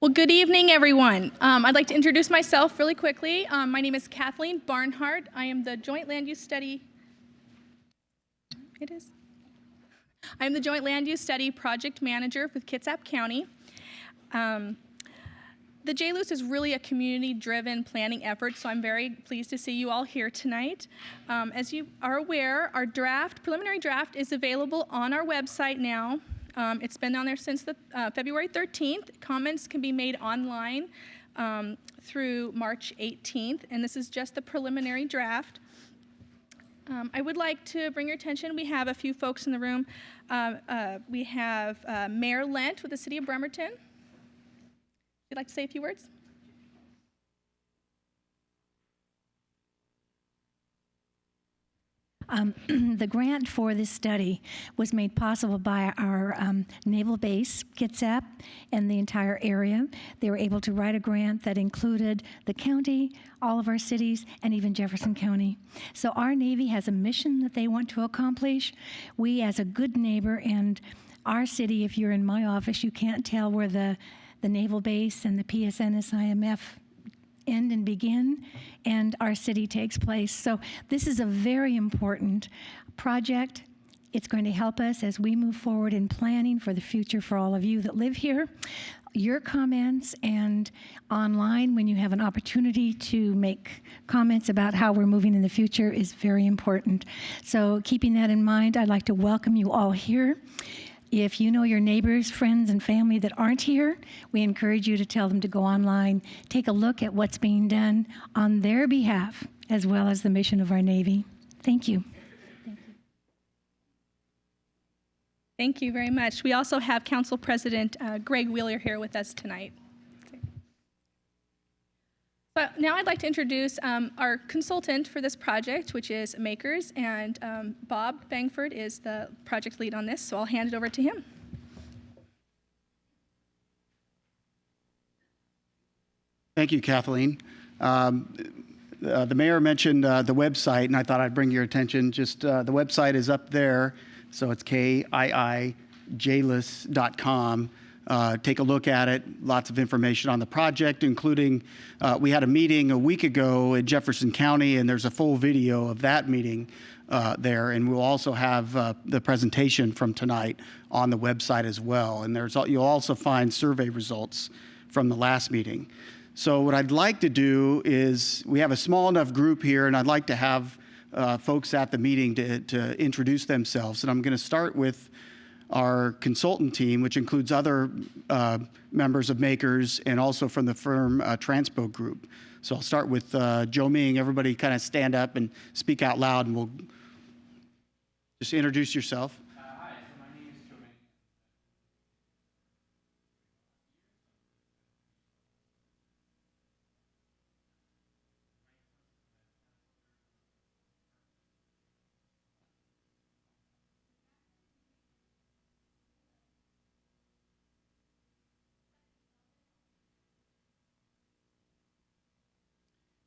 Well, good evening, everyone. I'd like to introduce myself really quickly. My name is Kathleen Barnhart. I am the Joint Land Use Study. It is. I am the Joint Land Use Study Project Manager with Kitsap County. The JLUS is really a community-driven planning effort, so I'm very pleased to see you all here tonight. As you are aware, our preliminary draft is available on our website now. It's been on there since February 13th. Comments can be made online through March 18th, and this is just the preliminary draft. I would like to bring your attention, we have a few folks in the room. We have Mayor Lent with the City of Bremerton. Would you like to say a few words? The grant for this study was made possible by our naval base, Kitsap, and the entire area. They were able to write a grant that included the county, all of our cities, and even Jefferson County. So our Navy has a mission that they want to accomplish. We, as a good neighbor, and our city, if you're in my office, you can't tell where the naval base and the PSNS-IMF end and begin, and our city takes place. So this is a very important project. It's going to help us as we move forward in planning for the future for all of you that live here. Your comments and online when you have an opportunity to make comments about how we're moving in the future is very important. So keeping that in mind, I'd like to welcome you all here. If you know your neighbors, friends, and family that aren't here, we encourage you to tell them to go online, take a look at what's being done on their behalf, as well as the mission of our Navy. Thank you. Thank you very much. We also have Council President Greg Wheeler here with us tonight. But now I'd like to introduce our consultant for this project, which is Makers, and Bob Bangford is the project lead on this, so I'll hand it over to him. Thank you, Kathleen. The mayor mentioned the website, and I thought I'd bring your attention. Just the website is up there, so it's kiijlus.com. Take a look at it. Lots of information on the project, including we had a meeting a week ago in Jefferson County, and there's a full video of that meeting there. And we'll also have the presentation from tonight on the website as well. And you'll also find survey results from the last meeting. So what I'd like to do is, we have a small enough group here, and I'd like to have folks at the meeting to introduce themselves. And I'm going to start with our consultant team, which includes other members of Makers and also from the firm Transpo Group. So I'll start with Joe Ming. Everybody kind of stand up and speak out loud, and we'll just introduce yourself. Hi, so my name is Joe Ming.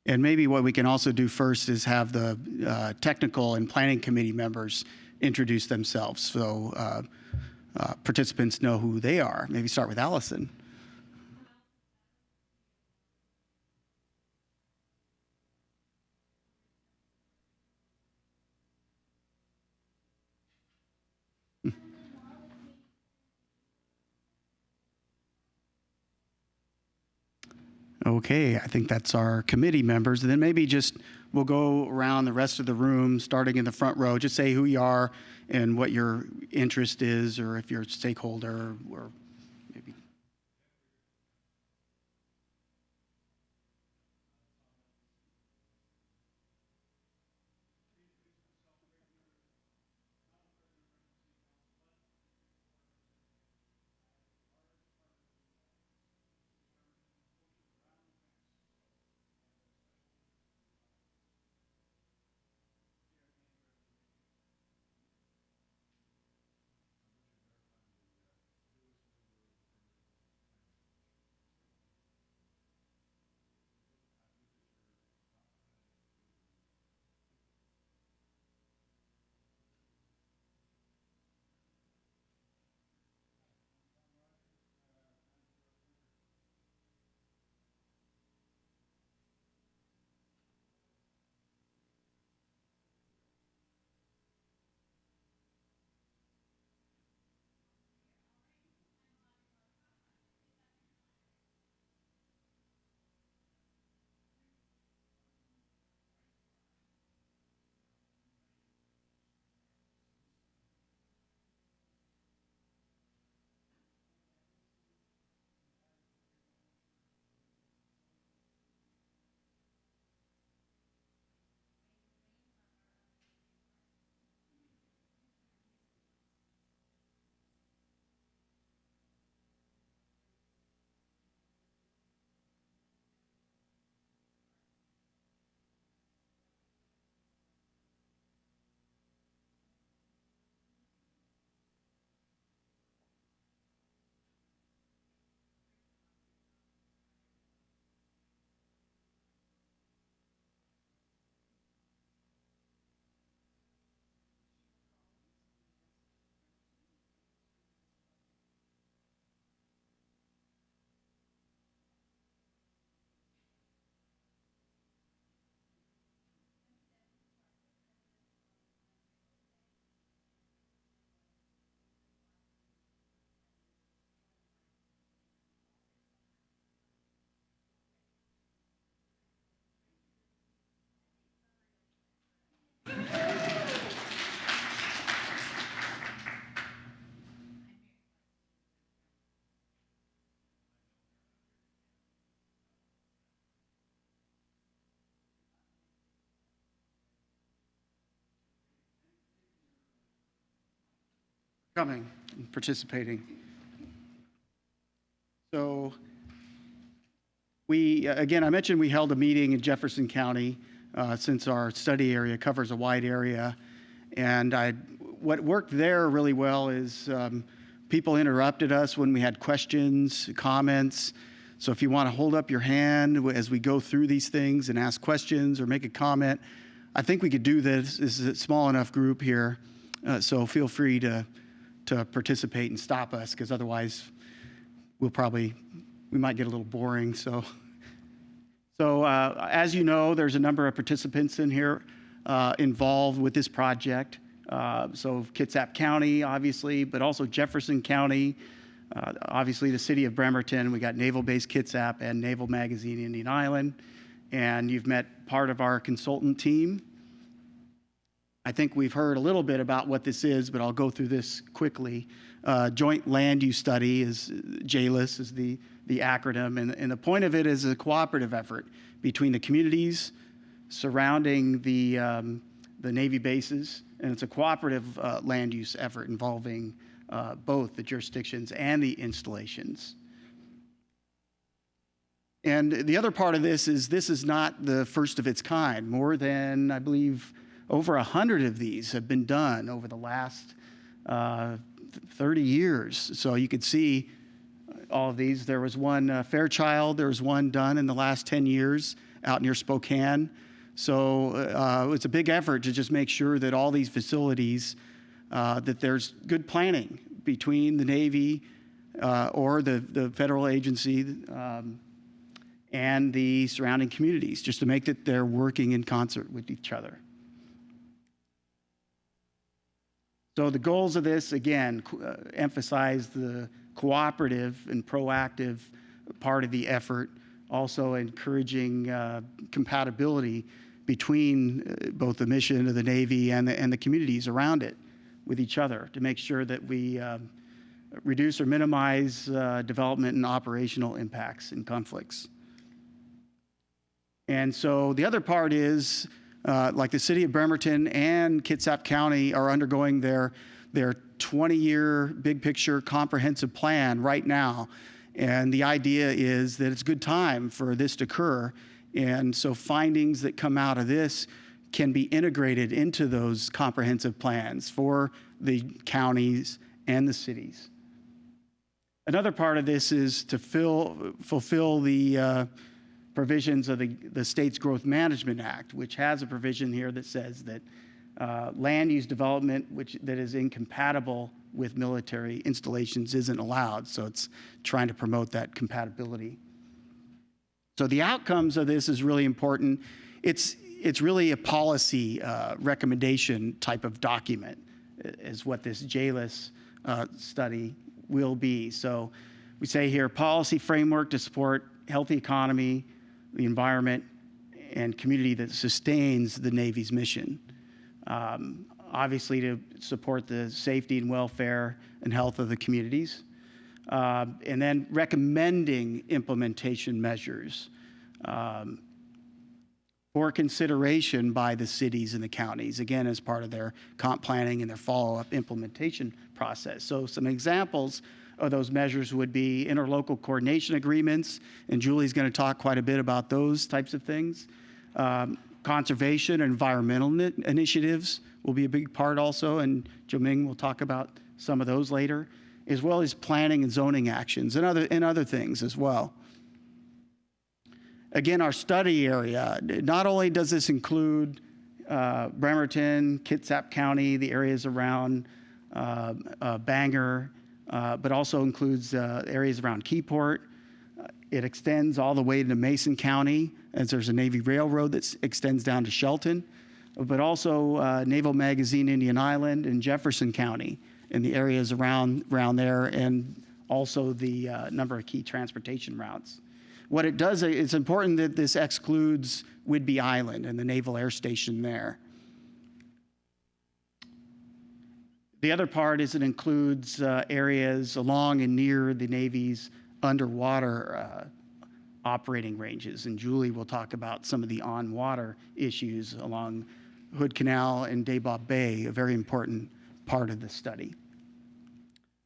And maybe what we can also do first is have the technical and planning committee members introduce themselves, so participants know who they are. Maybe start with Allison. Okay, I think that's our committee members. And then maybe just we'll go around the rest of the room, starting in the front row. Just say who you are and what your interest is, or if you're a stakeholder, or maybe. coming and participating. So again, I mentioned we held a meeting in Jefferson County since our study area covers a wide area. And what worked there really well is people interrupted us when we had questions, comments. So if you want to hold up your hand as we go through these things and ask questions or make a comment, I think we could do this. This is a small enough group here. So feel free to participate and stop us, because otherwise we might get a little boring. So as you know, there's a number of participants in here involved with this project. So Kitsap County, obviously, but also Jefferson County, obviously the city of Bremerton. We got Naval Base Kitsap and Naval Magazine Indian Island. And you've met part of our consultant team. I think we've heard a little bit about what this is, but I'll go through this quickly. Joint Land Use Study is JLIS is the acronym, and the point of it is a cooperative effort between the communities surrounding the Navy bases, and it's a cooperative land use effort involving both the jurisdictions and the installations. And the other part of this is not the first of its kind. More than, I believe, over 100 of these have been done over the last 30 years. So you could see all of these. There was one Fairchild. There was one done in the last 10 years out near Spokane. So it's a big effort to just make sure that all these facilities, that there's good planning between the Navy or the federal agency and the surrounding communities, just to make that they're working in concert with each other. So the goals of this, again, emphasize the cooperative and proactive part of the effort, also encouraging compatibility between both the mission of the Navy and the communities around it with each other, to make sure that we reduce or minimize development and operational impacts and conflicts. And so the other part is, like the city of Bremerton and Kitsap County are undergoing their 20-year big picture comprehensive plan right now. And the idea is that it's a good time for this to occur. And so findings that come out of this can be integrated into those comprehensive plans for the counties and the cities. Another part of this is to fulfill the provisions of the State's Growth Management Act, which has a provision here that says that land use development that is incompatible with military installations isn't allowed. So it's trying to promote that compatibility. So the outcomes of this is really important. It's really a policy recommendation type of document is what this JLIS study will be. So we say here, policy framework to support healthy economy, the environment, and community that sustains the Navy's mission. Obviously to support the safety and welfare and health of the communities. And then recommending implementation measures for consideration by the cities and the counties, again, as part of their comp planning and their follow-up implementation process. So some examples of those measures would be interlocal coordination agreements, and Julie's going to talk quite a bit about those types of things. Conservation and environmental initiatives will be a big part also, and Joming will talk about some of those later, as well as planning and zoning actions and other things as well. Again, our study area, not only does this include Bremerton, Kitsap County, the areas around Bangor, but also includes areas around Keyport. It extends all the way into Mason County, as there's a Navy Railroad that extends down to Shelton, but also Naval Magazine Indian Island and Jefferson County and the areas around there, and also the number of key transportation routes. What it does, it's important that this excludes Whidbey Island and the Naval Air Station there. The other part is it includes areas along and near the Navy's underwater operating ranges, and Julie will talk about some of the on-water issues along Hood Canal and Dabob Bay, a very important part of the study.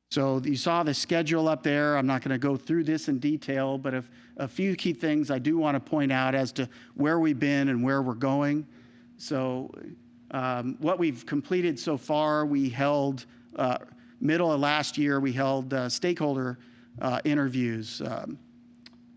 So you saw the schedule up there. I'm not going to go through this in detail, but a few key things I do want to point out as to where we've been and where we're going. So what we've completed so far, we held, middle of last year, we held stakeholder interviews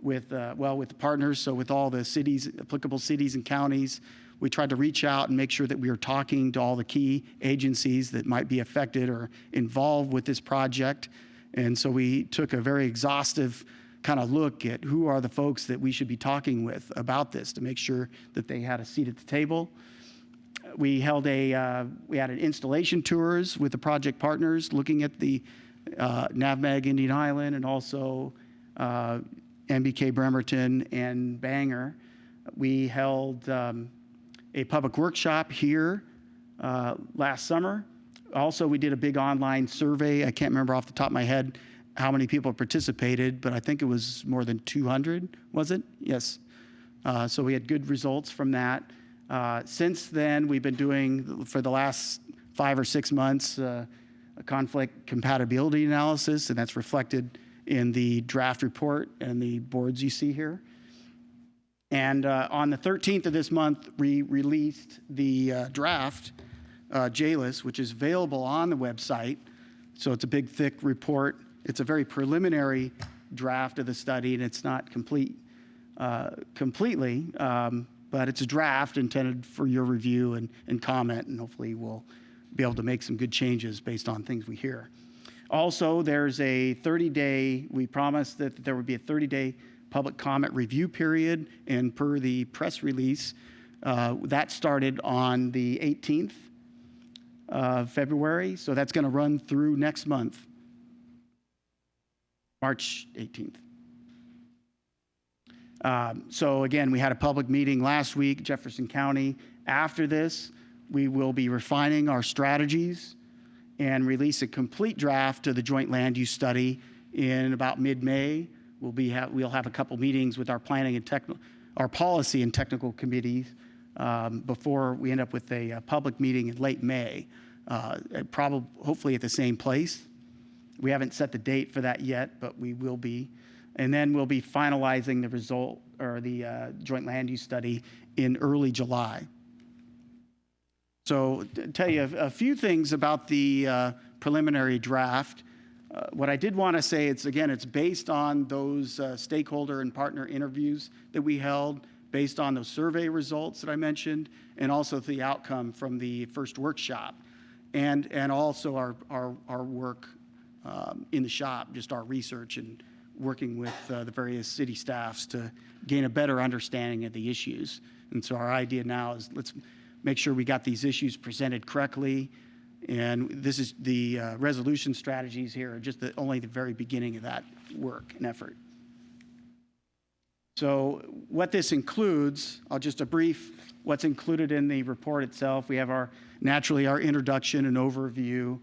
with the partners, so with all the cities, applicable cities and counties. We tried to reach out and make sure that we were talking to all the key agencies that might be affected or involved with this project. And so we took a very exhaustive kind of look at who are the folks that we should be talking with about this to make sure that they had a seat at the table. We had an installation tours with the project partners looking at the NAVMEG Indian Island and also MBK Bremerton and Bangor. We held a public workshop here last summer. Also, we did a big online survey. I can't remember off the top of my head how many people participated, but I think it was more than 200, was it? Yes. So we had good results from that. Since then, we've been doing, for the last 5 or 6 months, a conflict compatibility analysis, and that's reflected in the draft report and the boards you see here. And on the 13th of this month, we released the draft JLIS, which is available on the website. So it's a big, thick report. It's a very preliminary draft of the study, and it's not complete completely, but it's a draft intended for your review and comment, and hopefully we'll be able to make some good changes based on things we hear. Also, there's a 30-day, we promised that there would be a 30-day public comment review period, and per the press release, that started on the 18th of February, so that's going to run through next month, March 18th. So again, we had a public meeting last week, Jefferson County. After this, we will be refining our strategies and release a complete draft of the joint land use study in about mid-May. We'll have a couple meetings with our planning and our policy and technical committees before we end up with a public meeting in late May, hopefully at the same place. We haven't set the date for that yet, but we will be. And then we'll be finalizing the result or the joint land use study in early July. So to tell you a few things about the preliminary draft. What I did want to say, it's based on those stakeholder and partner interviews that we held, based on those survey results that I mentioned, and also the outcome from the first workshop, and also our work in the shop, just our research and working with the various city staffs to gain a better understanding of the issues. And so our idea now is let's make sure we got these issues presented correctly. And this is the resolution strategies here, are just only the very beginning of that work and effort. So what this includes, a brief what's included in the report itself. We have naturally our introduction and overview.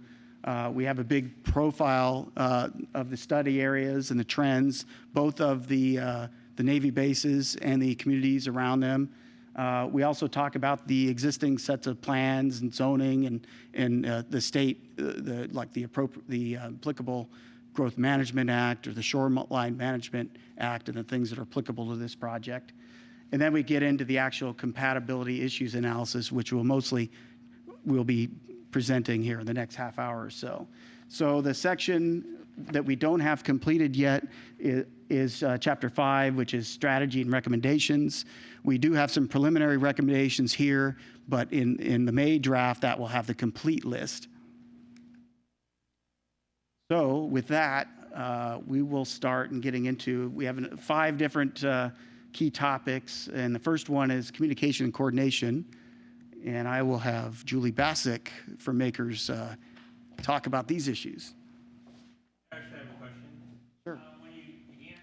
We have a big profile of the study areas and the trends, both of the Navy bases and the communities around them. We also talk about the existing sets of plans and zoning and the state, the applicable Growth Management Act or the Shoreline Management Act and the things that are applicable to this project. And then we get into the actual compatibility issues analysis, which we'll be presenting here in the next half hour or so. So the section that we don't have completed yet is Chapter 5, which is strategy and recommendations. We do have some preliminary recommendations here, but in the May draft, that will have the complete list. So with that, we will start in getting into, we have 5 different key topics, and the first one is communication and coordination. And I will have Julie Bassick from Makers talk about these issues. I actually have a question. Sure. When you began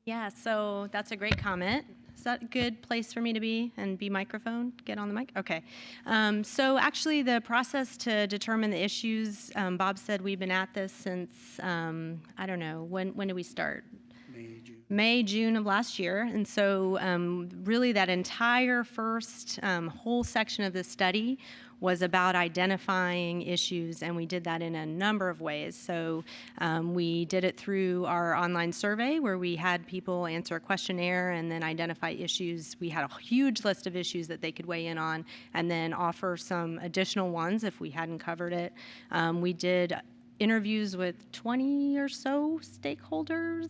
Yeah, so that's a great comment. Is that a good place for me to be and be microphone? Get on the mic? Okay. So actually the process to determine the issues, Bob said we've been at this since, I don't know, when did we start? May, June of last year. And so really that entire first whole section of the study was about identifying issues, and we did that in a number of ways. So we did it through our online survey where we had people answer a questionnaire and then identify issues. We had a huge list of issues that they could weigh in on and then offer some additional ones if we hadn't covered it. We did interviews with 20 or so stakeholders.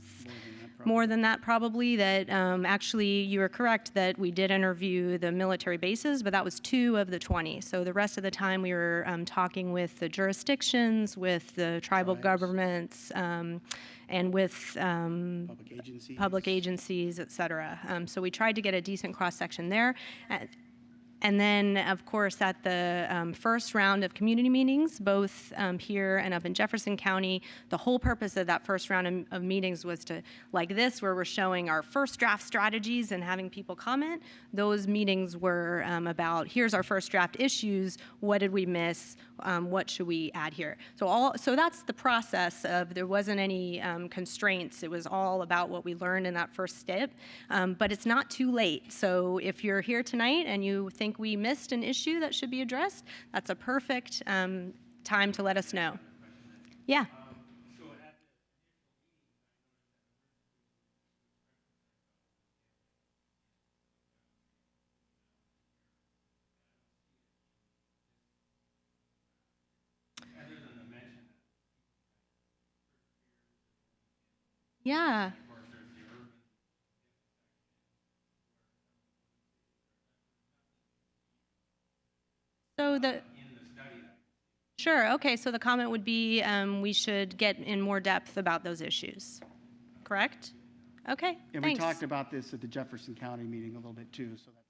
More than that probably, that actually you are correct that we did interview the military bases, but that was 2 of the 20. So the rest of the time we were talking with the jurisdictions, with the tribal governments, and with public agencies, et cetera. So we tried to get a decent cross-section there. And then, of course, at the first round of community meetings, both here and up in Jefferson County, the whole purpose of that first round of meetings was to, like this, where we're showing our first draft strategies and having people comment. Those meetings were about, here's our first draft issues, what did we miss, what should we add here? So that's the process of, there wasn't any constraints. It was all about what we learned in that first step. But it's not too late. So if you're here tonight and you think we missed an issue that should be addressed, that's a perfect time to let us know. Yeah. Yeah. So sure, okay, so the comment would be we should get in more depth about those issues, correct? Okay, And thanks. we talked about this at the Jefferson County meeting a little bit too, so that's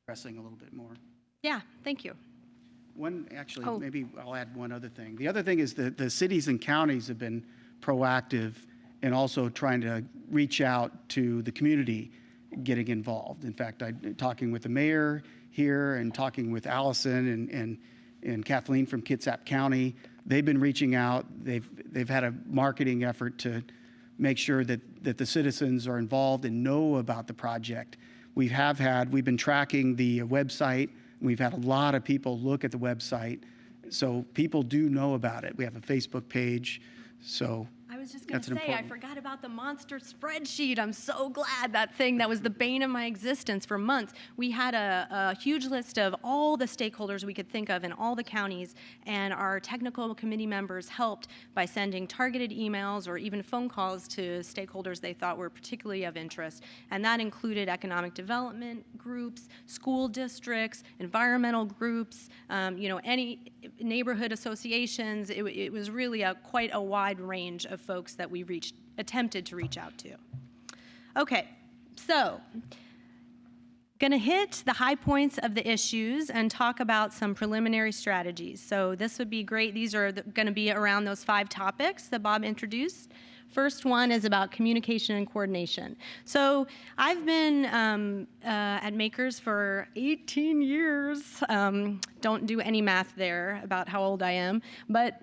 addressing a little bit more. Yeah, thank you. Maybe I'll add one other thing. The other thing is that the cities and counties have been proactive and also trying to reach out to the community getting involved. In fact, talking with the mayor here and talking with Allison and Kathleen from Kitsap County, they've been reaching out. They've had a marketing effort to make sure that the citizens are involved and know about the project. We've been tracking the website. We've had a lot of people look at the website, so people do know about it. We have a Facebook page, so I was just going to say, I forgot about the monster spreadsheet. I'm so glad that was the bane of my existence for months. We had a huge list of all the stakeholders we could think of in all the counties, and our technical committee members helped by sending targeted emails or even phone calls to stakeholders they thought were particularly of interest. And that included economic development groups, school districts, environmental groups, any neighborhood associations. It was really quite a wide range of folks that we attempted to reach out to. Okay, so going to hit the high points of the issues and talk about some preliminary strategies. So this would be great. These are going to be around those 5 topics that Bob introduced. First one is about communication and coordination. So I've been at Makers for 18 years. Don't do any math there about how old I am, but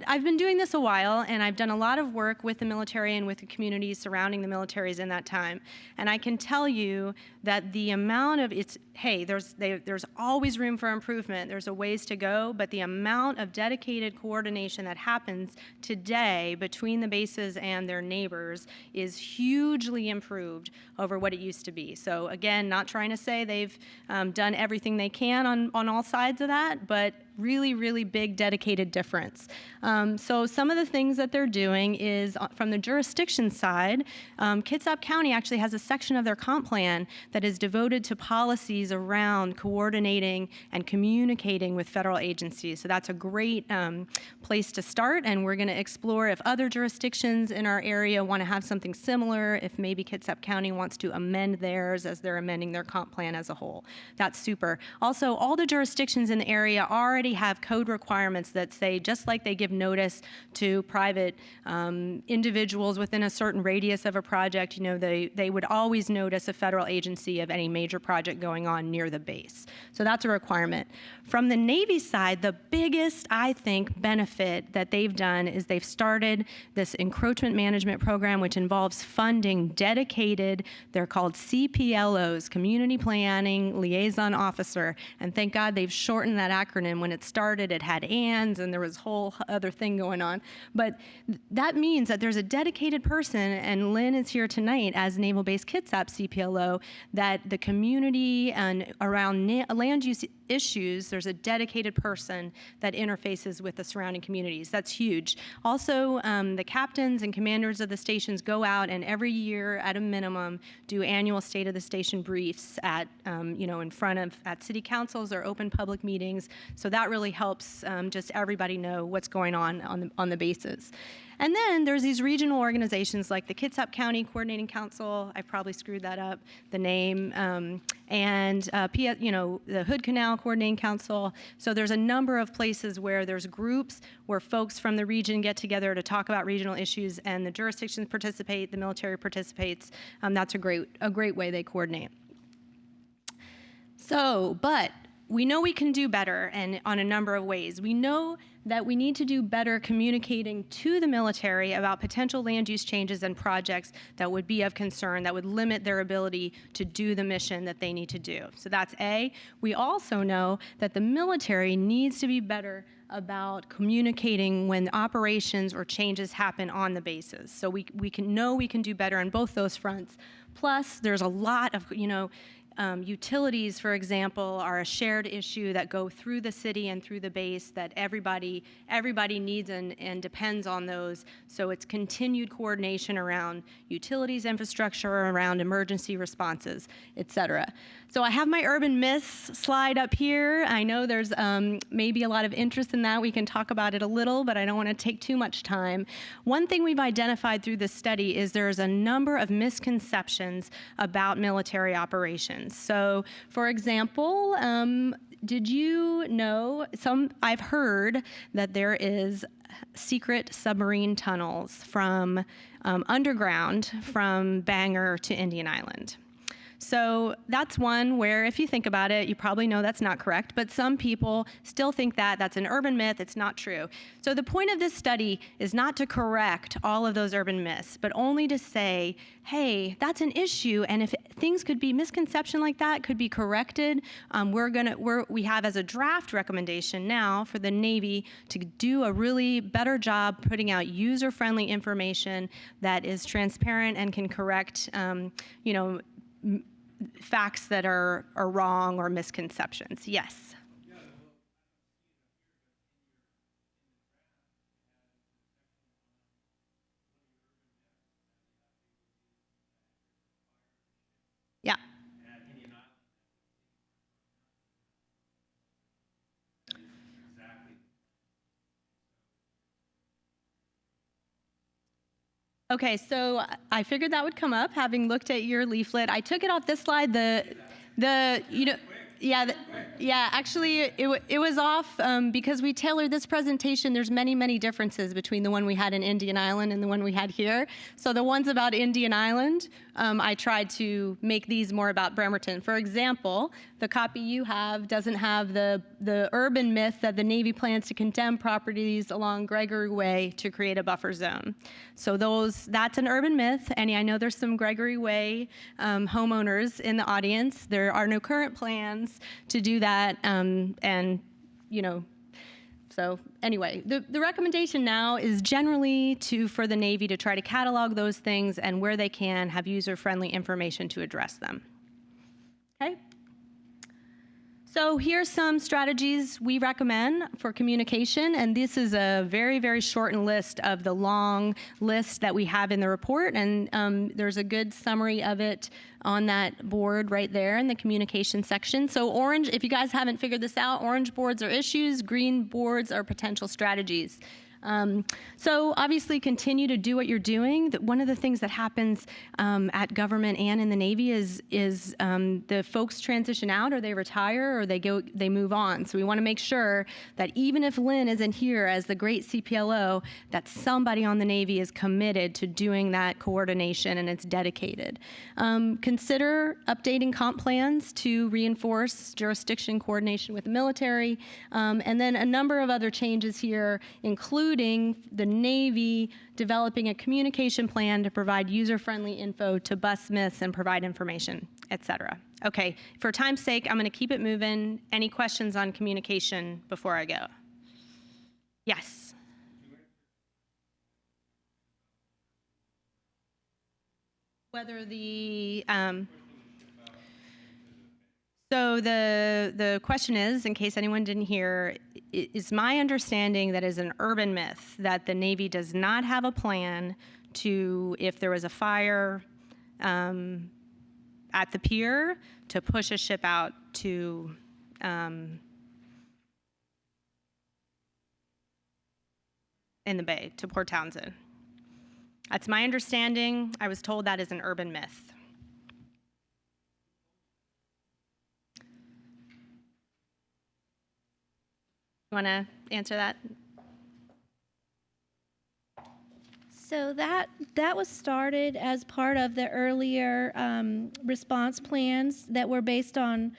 I've been doing this a while, and I've done a lot of work with the military and with the communities surrounding the militaries in that time. And I can tell you that the amount of there's always room for improvement. There's a ways to go, but the amount of dedicated coordination that happens today between the bases and their neighbors is hugely improved over what it used to be. So again, not trying to say they've done everything they can on all sides of that, but really, really big dedicated difference. So some of the things that they're doing is from the jurisdiction side, Kitsap County actually has a section of their comp plan that is devoted to policies around coordinating and communicating with federal agencies. So that's a great place to start, and we're going to explore if other jurisdictions in our area want to have something similar, if maybe Kitsap County wants to amend theirs as they're amending their comp plan as a whole. That's super. Also, all the jurisdictions in the area already already have code requirements that say, just like they give notice to private individuals within a certain radius of a project, you know, they would always notice a federal agency of any major project going on near the base. So that's a requirement. From the Navy side, the biggest, I think, benefit that they've done is they've started this encroachment management program, which involves funding dedicated, they're called CPLOs, Community Planning Liaison Officer, and thank God they've shortened that acronym. When it started, it had ANDS, and there was a whole other thing going on. But that means that there's a dedicated person, and Lynn is here tonight as Naval Base Kitsap CPLO, that the community and around land use issues, there's a dedicated person that interfaces with the surrounding communities. That's huge. Also, the captains and commanders of the stations go out and every year, at a minimum, do annual State of the Station briefs at, you know, in front of at city councils or open public meetings. So that really helps just everybody know what's going on the bases. And then there's these regional organizations like the Kitsap County Coordinating Council. I probably screwed that up, the name, and you know, the Hood Canal Coordinating Council. So there's a number of places where there's groups where folks from the region get together to talk about regional issues, and the jurisdictions participate, the military participates. That's a great way they coordinate. So, but we know we can do better, and on a number of ways. We know that we need to do better communicating to the military about potential land use changes and projects that would be of concern, that would limit their ability to do the mission that they need to do. So that's A. We also know that the military needs to be better about communicating when operations or changes happen on the bases. So we can do better on both those fronts. Plus, there's a lot of, you know, utilities, for example, are a shared issue that go through the city and through the base that everybody needs and depends on those. So it's continued coordination around utilities infrastructure, around emergency responses, et cetera. So I have my urban myths slide up here. I know there's maybe a lot of interest in that. We can talk about it a little, but I don't want to take too much time. One thing we've identified through this study is there's a number of misconceptions about military operations. So, for example, did you know, I've heard that there is secret submarine tunnels from underground from Bangor to Indian Island. So that's one where, if you think about it, you probably know that's not correct, but some people still think that that's an urban myth. It's not true. So the point of this study is not to correct all of those urban myths, but only to say, hey, that's an issue, and if things could be misconception like that could be corrected, we have as a draft recommendation now for the Navy to do a really better job putting out user-friendly information that is transparent and can correct, you know, facts that are wrong or misconceptions. Yes. Yeah. Okay, so I figured that would come up, having looked at your leaflet. I took it off this slide. Actually, it was off because we tailored this presentation. There's many differences between the one we had in Indian Island and the one we had here. So the ones about Indian Island, I tried to make these more about Bremerton. For example, the copy you have doesn't have the urban myth that the Navy plans to condemn properties along Gregory Way to create a buffer zone. So that's an urban myth, and I know there's some Gregory Way homeowners in the audience. There are no current plans to do that, and you know. So anyway, the recommendation now is generally for the Navy to try to catalog those things and where they can have user-friendly information to address them. Okay? So here's some strategies we recommend for communication, and this is a very shortened list of the long list that we have in the report, and there's a good summary of it on that board right there in the communication section. So orange, if you guys haven't figured this out, orange boards are issues, green boards are potential strategies. So obviously continue to do what you're doing. One of the things that happens at government and in the Navy is the folks transition out, or they retire, or they move on. So we want to make sure that even if Lynn isn't here as the great CPLO, that somebody on the Navy is committed to doing that coordination and it's dedicated. Consider updating comp plans to reinforce jurisdiction coordination with the military, and then a number of other changes here, including the Navy developing a communication plan to provide user-friendly info to bus smiths and provide information, et cetera. Okay, for time's sake, I'm going to keep it moving. Any questions on communication before I go? Yes. Whether the so the question is, in case anyone didn't hear, is my understanding that is an urban myth that the Navy does not have a plan to, if there was a fire at the pier, to push a ship out to in the bay, to Port Townsend. That's my understanding. I was told that is an urban myth. You want to answer that? So that was started as part of the earlier response plans that were based on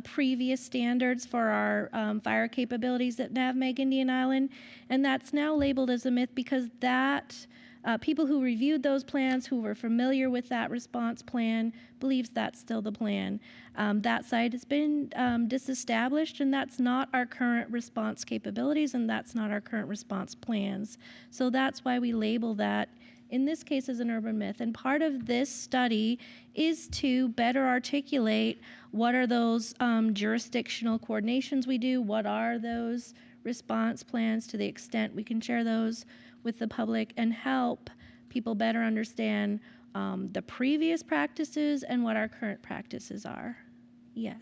previous standards for our fire capabilities at Navmeg Indian Island, and that's now labeled as a myth because that people who reviewed those plans, who were familiar with that response plan, believes that's still the plan. That site has been disestablished, and that's not our current response capabilities, and that's not our current response plans. So that's why we label that, in this case, as an urban myth. And part of this study is to better articulate what are those jurisdictional coordinations we do, what are those response plans, to the extent we can share those with the public, and help people better understand the previous practices and what our current practices are. Yes.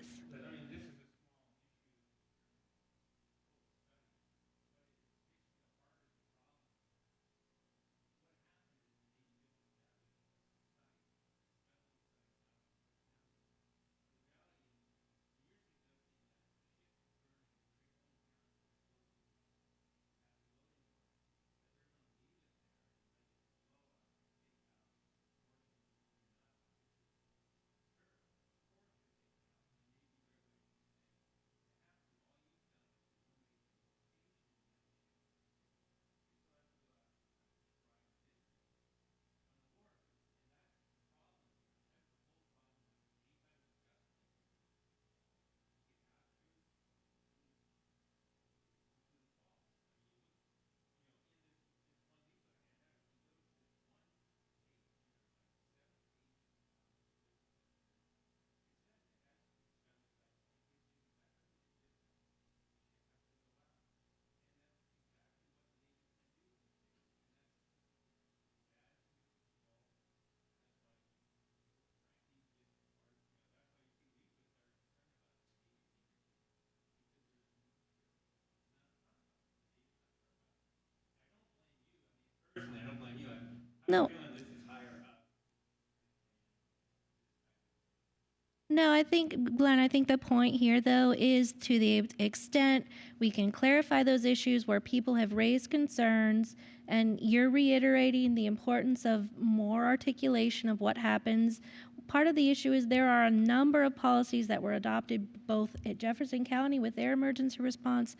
Personally, I don't blame you. No. feeling this is higher up. No, I think, Glenn, I think the point here, though, is to the extent we can clarify those issues where people have raised concerns, and you're reiterating the importance of more articulation of what happens. Part of the issue is there are a number of policies that were adopted both at Jefferson County with their emergency response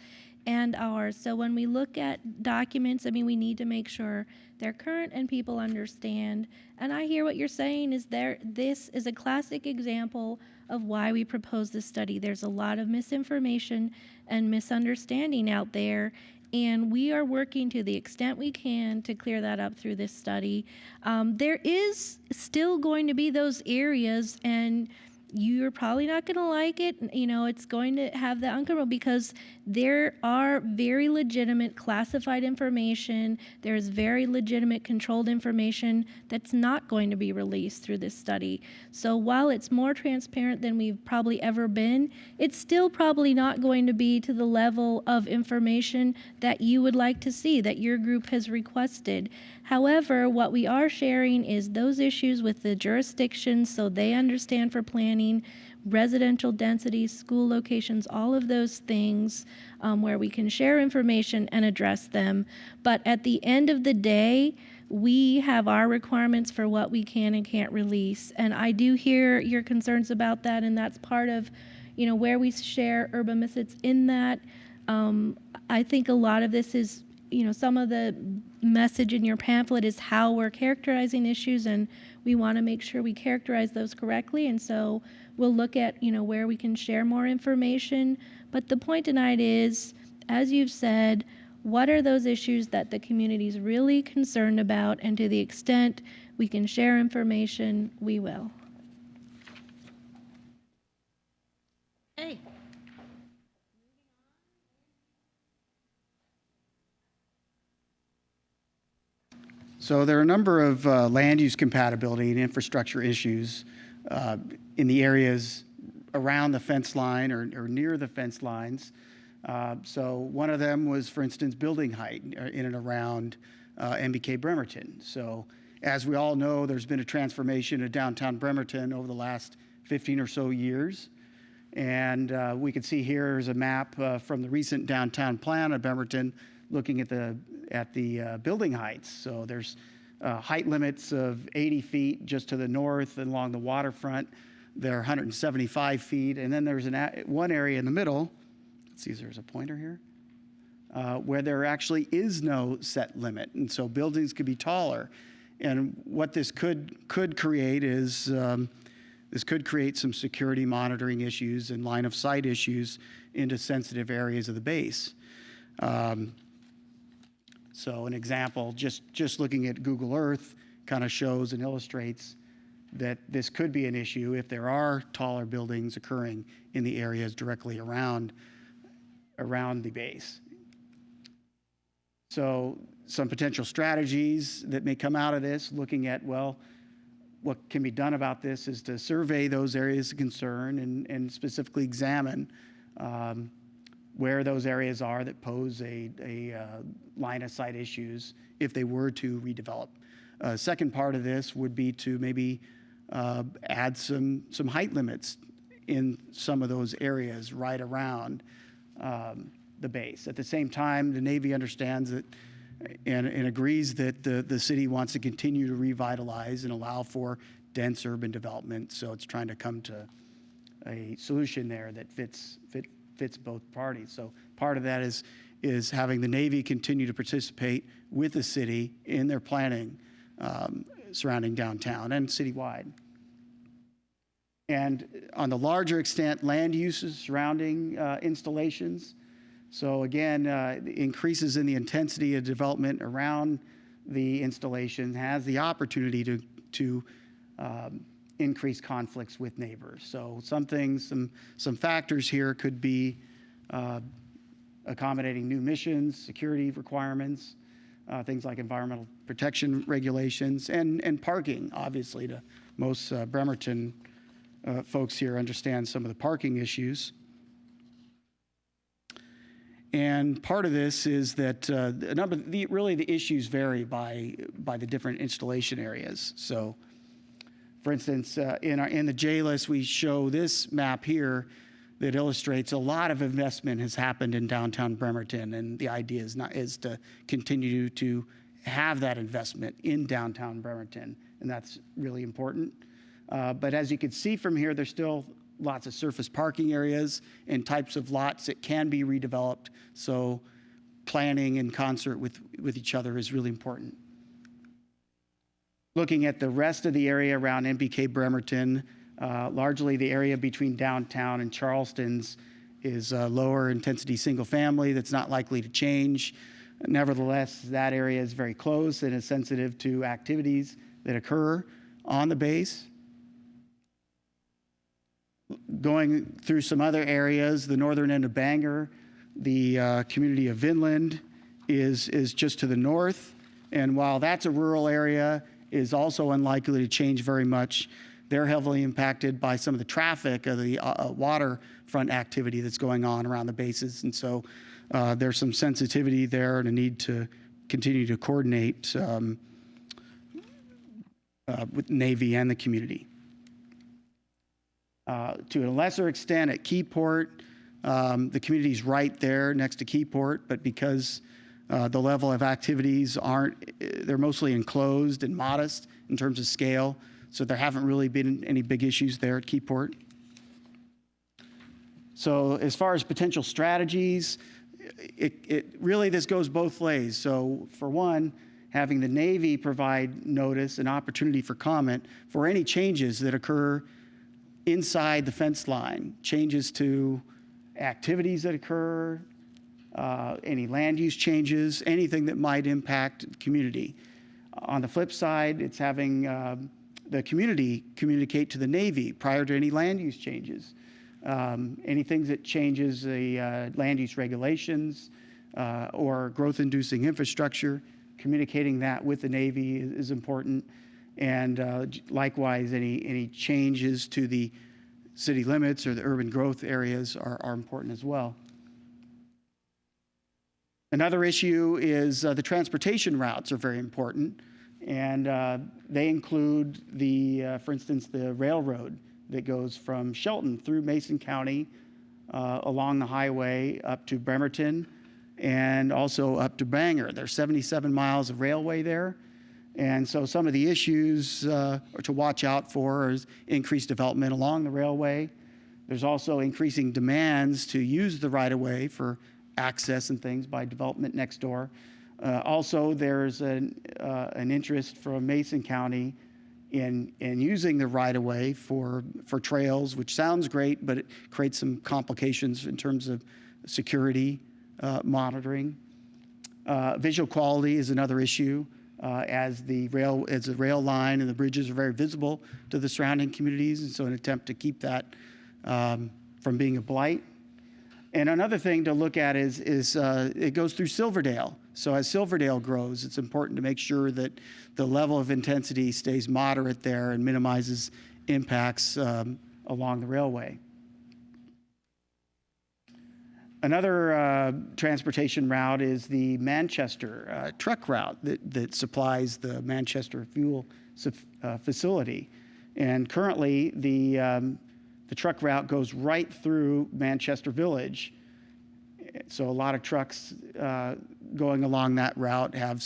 and ours. So when we look at documents, I mean, we need to make sure they're current and people understand. And I hear what you're saying is this is a classic example of why we propose this study. There's a lot of misinformation and misunderstanding out there, and we are working to the extent we can to clear that up through this study. There is still going to be those areas, and you're probably not going to like it. You know, it's going to have that uncomfortable because there are very legitimate classified information. There's very legitimate controlled information that's not going to be released through this study. So while it's more transparent than we've probably ever been, it's still probably not going to be to the level of information that you would like to see, that your group has requested. However, what we are sharing is those issues with the jurisdictions so they understand for planning, residential densities, school locations, all of those things where we can share information and address them. But at the end of the day, we have our requirements for what we can and can't release. And I do hear your concerns about that, and that's part of, you know, where we share urban misits in that. I think a lot of this is, you know, some of the message in your pamphlet is how we're characterizing issues, and we want to make sure we characterize those correctly. And so we'll look at, you know, where we can share more information. But the point tonight is, as you've said, what are those issues that the community is really concerned about? And to the extent we can share information, we will. Hey. So there are a number of land use compatibility and infrastructure issues in the areas around the fence line or near the fence lines. So one of them was, for instance, building height in and around MBK Bremerton. So as we all know, there's been a transformation of downtown Bremerton over the last 15 or so years. And we can see here is a map from the recent downtown plan of Bremerton looking at the building heights. So there's height limits of 80 feet just to the north and along the waterfront. They're 175 feet. And then there's one area in the middle. Let's see, there's a pointer here, where there actually is no set limit. And so buildings could be taller. And what this could create is, this could create some security monitoring issues and line of sight issues into sensitive areas of the base. So an example, just looking at Google Earth kind of shows and illustrates that this could be an issue if there are taller buildings occurring in the areas directly around the base. So some potential strategies that may come out of this, looking at, well, what can be done about this is to survey those areas of concern and specifically examine where those areas are that pose a line of sight issues if they were to redevelop. Second part of this would be to maybe add some height limits in some of those areas right around the base. At the same time, the Navy understands that and agrees that the city wants to continue to revitalize and allow for dense urban development. So it's trying to come to a solution there that fits both parties. So part of that is having the Navy continue to participate with the city in their planning surrounding downtown and citywide. And on the larger extent, land uses surrounding installations. So again, increases in the intensity of development around the installation has the opportunity to increase conflicts with neighbors. So some things, some factors here could be accommodating new missions, security requirements, things like environmental protection regulations, and parking, obviously, to most Bremerton folks here understand some of the parking issues. And part of this is that really the issues vary by the different installation areas. So, for instance, in the J list, we show this map here that illustrates a lot of investment has happened in downtown Bremerton, and the idea is to continue to have that investment in downtown Bremerton, and that's really important. But as you can see from here, there's still lots of surface parking areas and types of lots that can be redeveloped. So planning in concert with each other is really important. Looking at the rest of the area around MBK Bremerton, largely the area between downtown and Charleston's is lower intensity single family that's not likely to change. Nevertheless, that area is very close and is sensitive to activities that occur on the base. Going through some other areas, the northern end of Bangor, the community of Vinland is just to the north. And while that's a rural area, is also unlikely to change very much. They're heavily impacted by some of the traffic of the waterfront activity that's going on around the bases. And so there's some sensitivity there and a need to continue to coordinate with Navy and the community. To a lesser extent at Keyport, the community's right there next to Keyport, but because the level of activities they're mostly enclosed and modest in terms of scale, so there haven't really been any big issues there at Keyport. So as far as potential strategies, it really, this goes both ways. So for one, having the Navy provide notice and opportunity for comment for any changes that occur inside the fence line, changes to activities that occur, any land use changes, anything that might impact the community. On the flip side, it's having the community communicate to the Navy prior to any land use changes. Anything that changes the land use regulations or growth-inducing infrastructure, communicating that with the Navy is important. And likewise, any changes to the city limits or the urban growth areas are important as well. Another issue is the transportation routes are very important, and they include for instance, the railroad that goes from Shelton through Mason County along the highway up to Bremerton and also up to Bangor. There's 77 miles of railway there. And so some of the issues to watch out for is increased development along the railway. There's also increasing demands to use the right-of-way for access and things by development next door. Also, there's an interest from Mason County in using the right-of-way for trails, which sounds great, but it creates some complications in terms of security monitoring. Visual quality is another issue. As the rail line and the bridges are very visible to the surrounding communities, and so an attempt to keep that from being a blight. And another thing to look at is it goes through Silverdale. So as Silverdale grows, it's important to make sure that the level of intensity stays moderate there and minimizes impacts along the railway. Another transportation route is the Manchester truck route that supplies the Manchester fuel facility. And currently, the truck route goes right through Manchester Village. So a lot of trucks going along that route have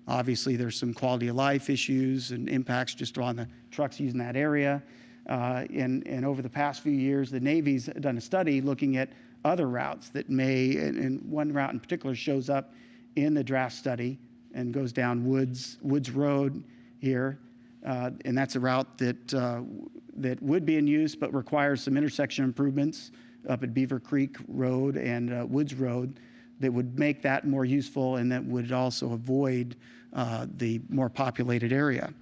obviously there's some quality of life issues and impacts just on the trucks using that area. And over the past few years, the Navy's done a study looking at other routes that and one route in particular shows up in the draft study and goes down Woods Road here. And that's a route that would be in use but requires some intersection improvements up at Beaver Creek Road and Woods Road that would make that more useful and that would also avoid the more populated area.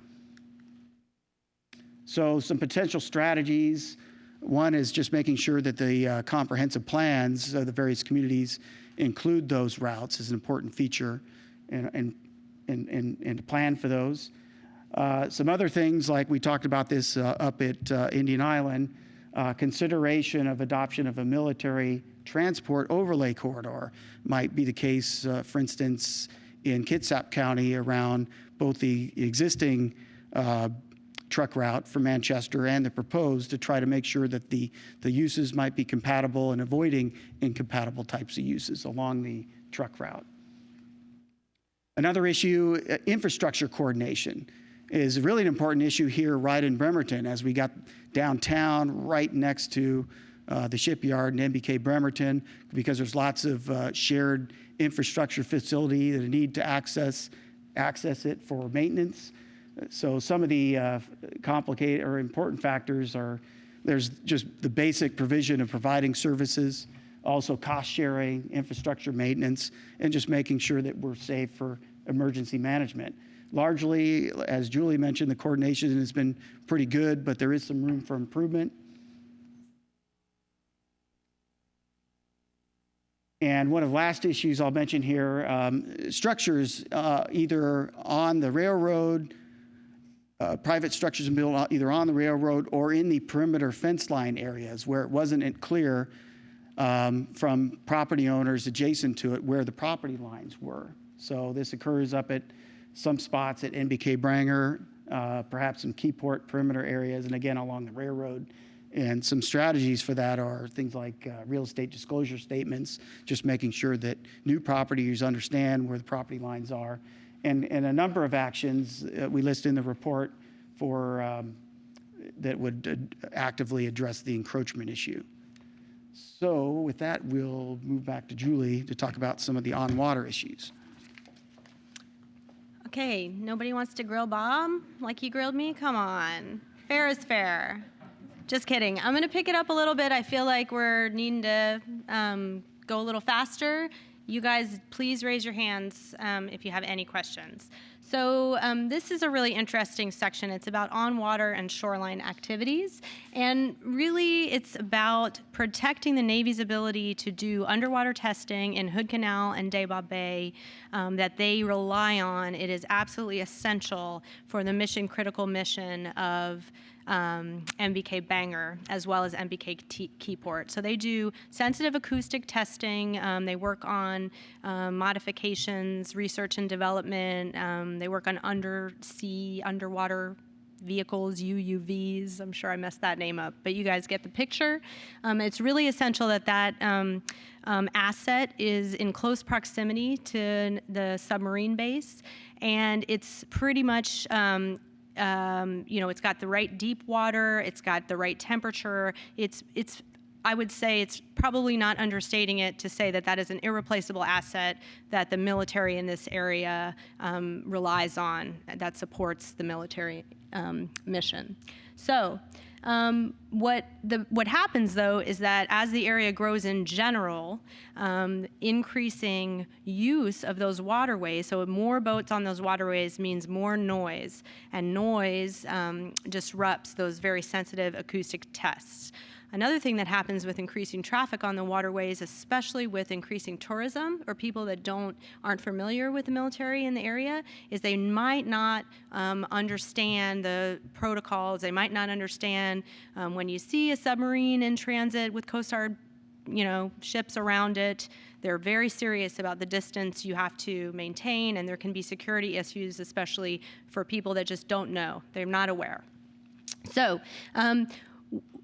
So some potential strategies. One is just making sure that the comprehensive plans of the various communities include those routes as an important feature and to plan for those. Some other things, like we talked about this up at Indian Island, consideration of adoption of a military transport overlay corridor might be the case, for instance, in Kitsap County around both the existing truck route for Manchester and the proposed, to try to make sure that the uses might be compatible and avoiding incompatible types of uses along the truck route. Another issue, infrastructure coordination, is really an important issue here right in Bremerton, as we got downtown right next to the shipyard and MBK Bremerton, because there's lots of shared infrastructure facility that need to access it for maintenance. So some of the complicated or important factors there's just the basic provision of providing services, also cost sharing, infrastructure maintenance, and just making sure that we're safe for emergency management. Largely, as Julie mentioned, the coordination has been pretty good, but there is some room for improvement. And one of the last issues I'll mention here, structures either on the railroad, private structures built either on the railroad or in the perimeter fence line areas where it wasn't clear from property owners adjacent to it where the property lines were. So this occurs up at some spots at NBK Branger, perhaps some Keyport perimeter areas, and again along the railroad. And some strategies for that are things like real estate disclosure statements, just making sure that new properties understand where the property lines are, and a number of actions we list in the report for that would actively address the encroachment issue. So with that, we'll move back to Julie to talk about some of the on-water issues. Okay, nobody wants to grill Bob like he grilled me? Come on. Fair is fair. Just kidding. I'm going to pick it up a little bit. I feel like we're needing to go a little faster. You guys, please raise your hands if you have any questions. So this is a really interesting section. It's about on-water and shoreline activities. And really, it's about protecting the Navy's ability to do underwater testing in Hood Canal and Daybob Bay that they rely on. It is absolutely essential for the mission-critical mission of MBK Bangor, as well as MBK Keyport. So they do sensitive acoustic testing. They work on modifications, research and development. They work on underwater vehicles, UUVs. I'm sure I messed that name up, but you guys get the picture. It's really essential that that asset is in close proximity to the submarine base, and it's pretty much it's got the right deep water, it's got the right temperature. I would say it's probably not understating it to say that that is an irreplaceable asset that the military in this area relies on, that supports the military mission. So what happens though is that as the area grows in general, increasing use of those waterways, so more boats on those waterways means more noise, and noise disrupts those very sensitive acoustic tests. Another thing that happens with increasing traffic on the waterways, especially with increasing tourism or people that aren't familiar with the military in the area, is they might not understand the protocols. They might not understand when you see a submarine in transit with Coast Guard, ships around it. They're very serious about the distance you have to maintain, and there can be security issues, especially for people that just don't know. They're not aware. So,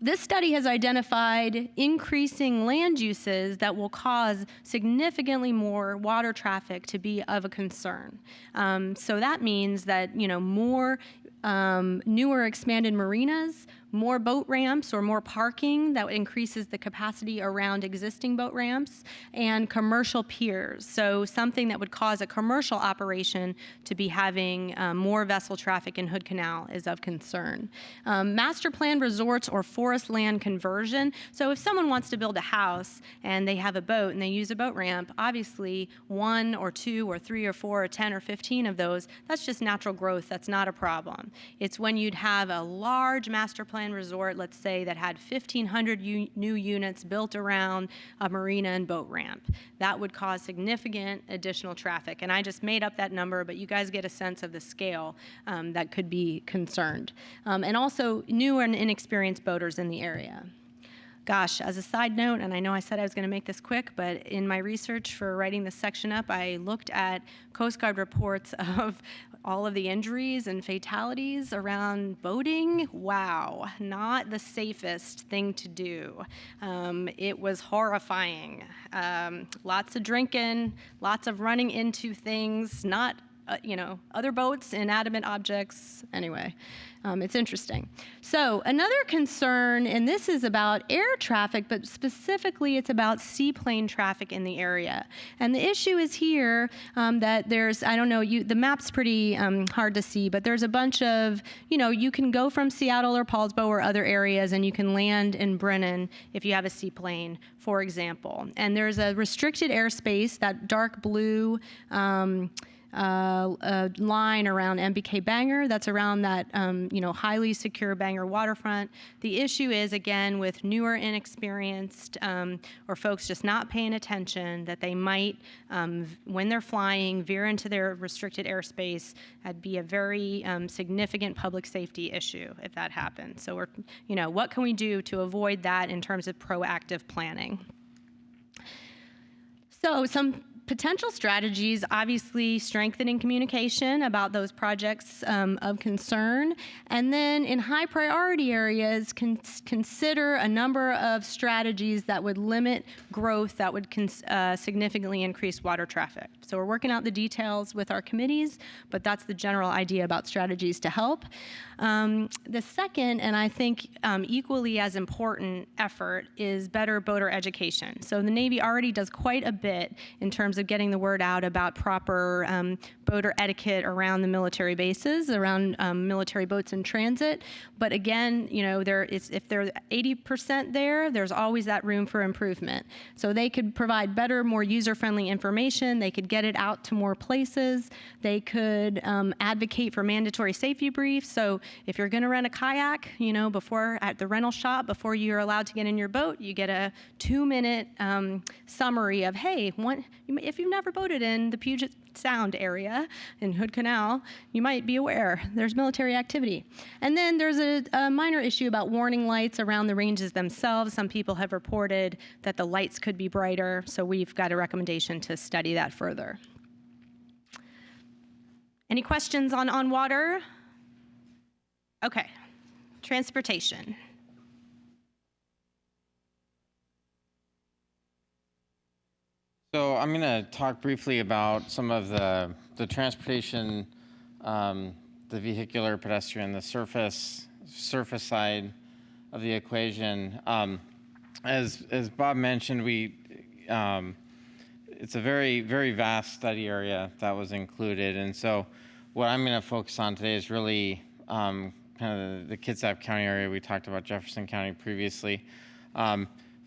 this study has identified increasing land uses that will cause significantly more water traffic to be of a concern. So that means that, more newer expanded marinas, more boat ramps or more parking that increases the capacity around existing boat ramps, and commercial piers. So something that would cause a commercial operation to be having more vessel traffic in Hood Canal is of concern. Master plan resorts or forest land conversion. So if someone wants to build a house and they have a boat and they use a boat ramp, obviously 1 or 2 or 3 or 4 or 10 or 15 of those, that's just natural growth. That's not a problem. It's when you'd have a large master plan resort, let's say, that had 1,500 new units built around a marina and boat ramp. That would cause significant additional traffic. And I just made up that number, but you guys get a sense of the scale that could be concerned. And also new and inexperienced boaters in the area. Gosh, as a side note, and I know I said I was going to make this quick, but in my research for writing this section up, I looked at Coast Guard reports of all of the injuries and fatalities around boating. Wow, not the safest thing to do. It was horrifying. Lots of drinking, lots of running into things, not other boats, inanimate objects. Anyway, it's interesting. So another concern, and this is about air traffic, but specifically it's about seaplane traffic in the area. And the issue is here that there's, the map's pretty hard to see, but there's a bunch of, you can go from Seattle or Paulsbo or other areas and you can land in Brennan if you have a seaplane, for example. And there's a restricted airspace, that dark blue a line around MBK Bangor that's around that highly secure Bangor waterfront. The issue is, again, with newer, inexperienced, or folks just not paying attention, that they might, when they're flying, veer into their restricted airspace. That'd be a very significant public safety issue if that happens. So what can we do to avoid that in terms of proactive planning? So some potential strategies, obviously strengthening communication about those projects of concern, and then in high priority areas, consider a number of strategies that would limit growth that would significantly increase water traffic. So we're working out the details with our committees, but that's the general idea about strategies to help. The second, and I think equally as important effort, is better boater education. So the Navy already does quite a bit in terms of getting the word out about proper boater etiquette around the military bases, around military boats in transit. But again, if they're 80% there, there's always that room for improvement. So they could provide better, more user-friendly information. They could get it out to more places. They could advocate for mandatory safety briefs. So if you're going to rent a kayak, before at the rental shop, before you're allowed to get in your boat, you get a 2-minute summary of, hey, if you've never boated in the Puget Sound area in Hood Canal, you might be aware there's military activity. And then there's a minor issue about warning lights around the ranges themselves. Some people have reported that the lights could be brighter, so we've got a recommendation to study that further. Any questions on water? Okay, transportation. So I'm going to talk briefly about some of the transportation, the vehicular, pedestrian, the surface side of the equation. As Bob mentioned, it's a very, very vast study area that was included, and so what I'm going to focus on today is really kind of the Kitsap County area. We talked about Jefferson County previously.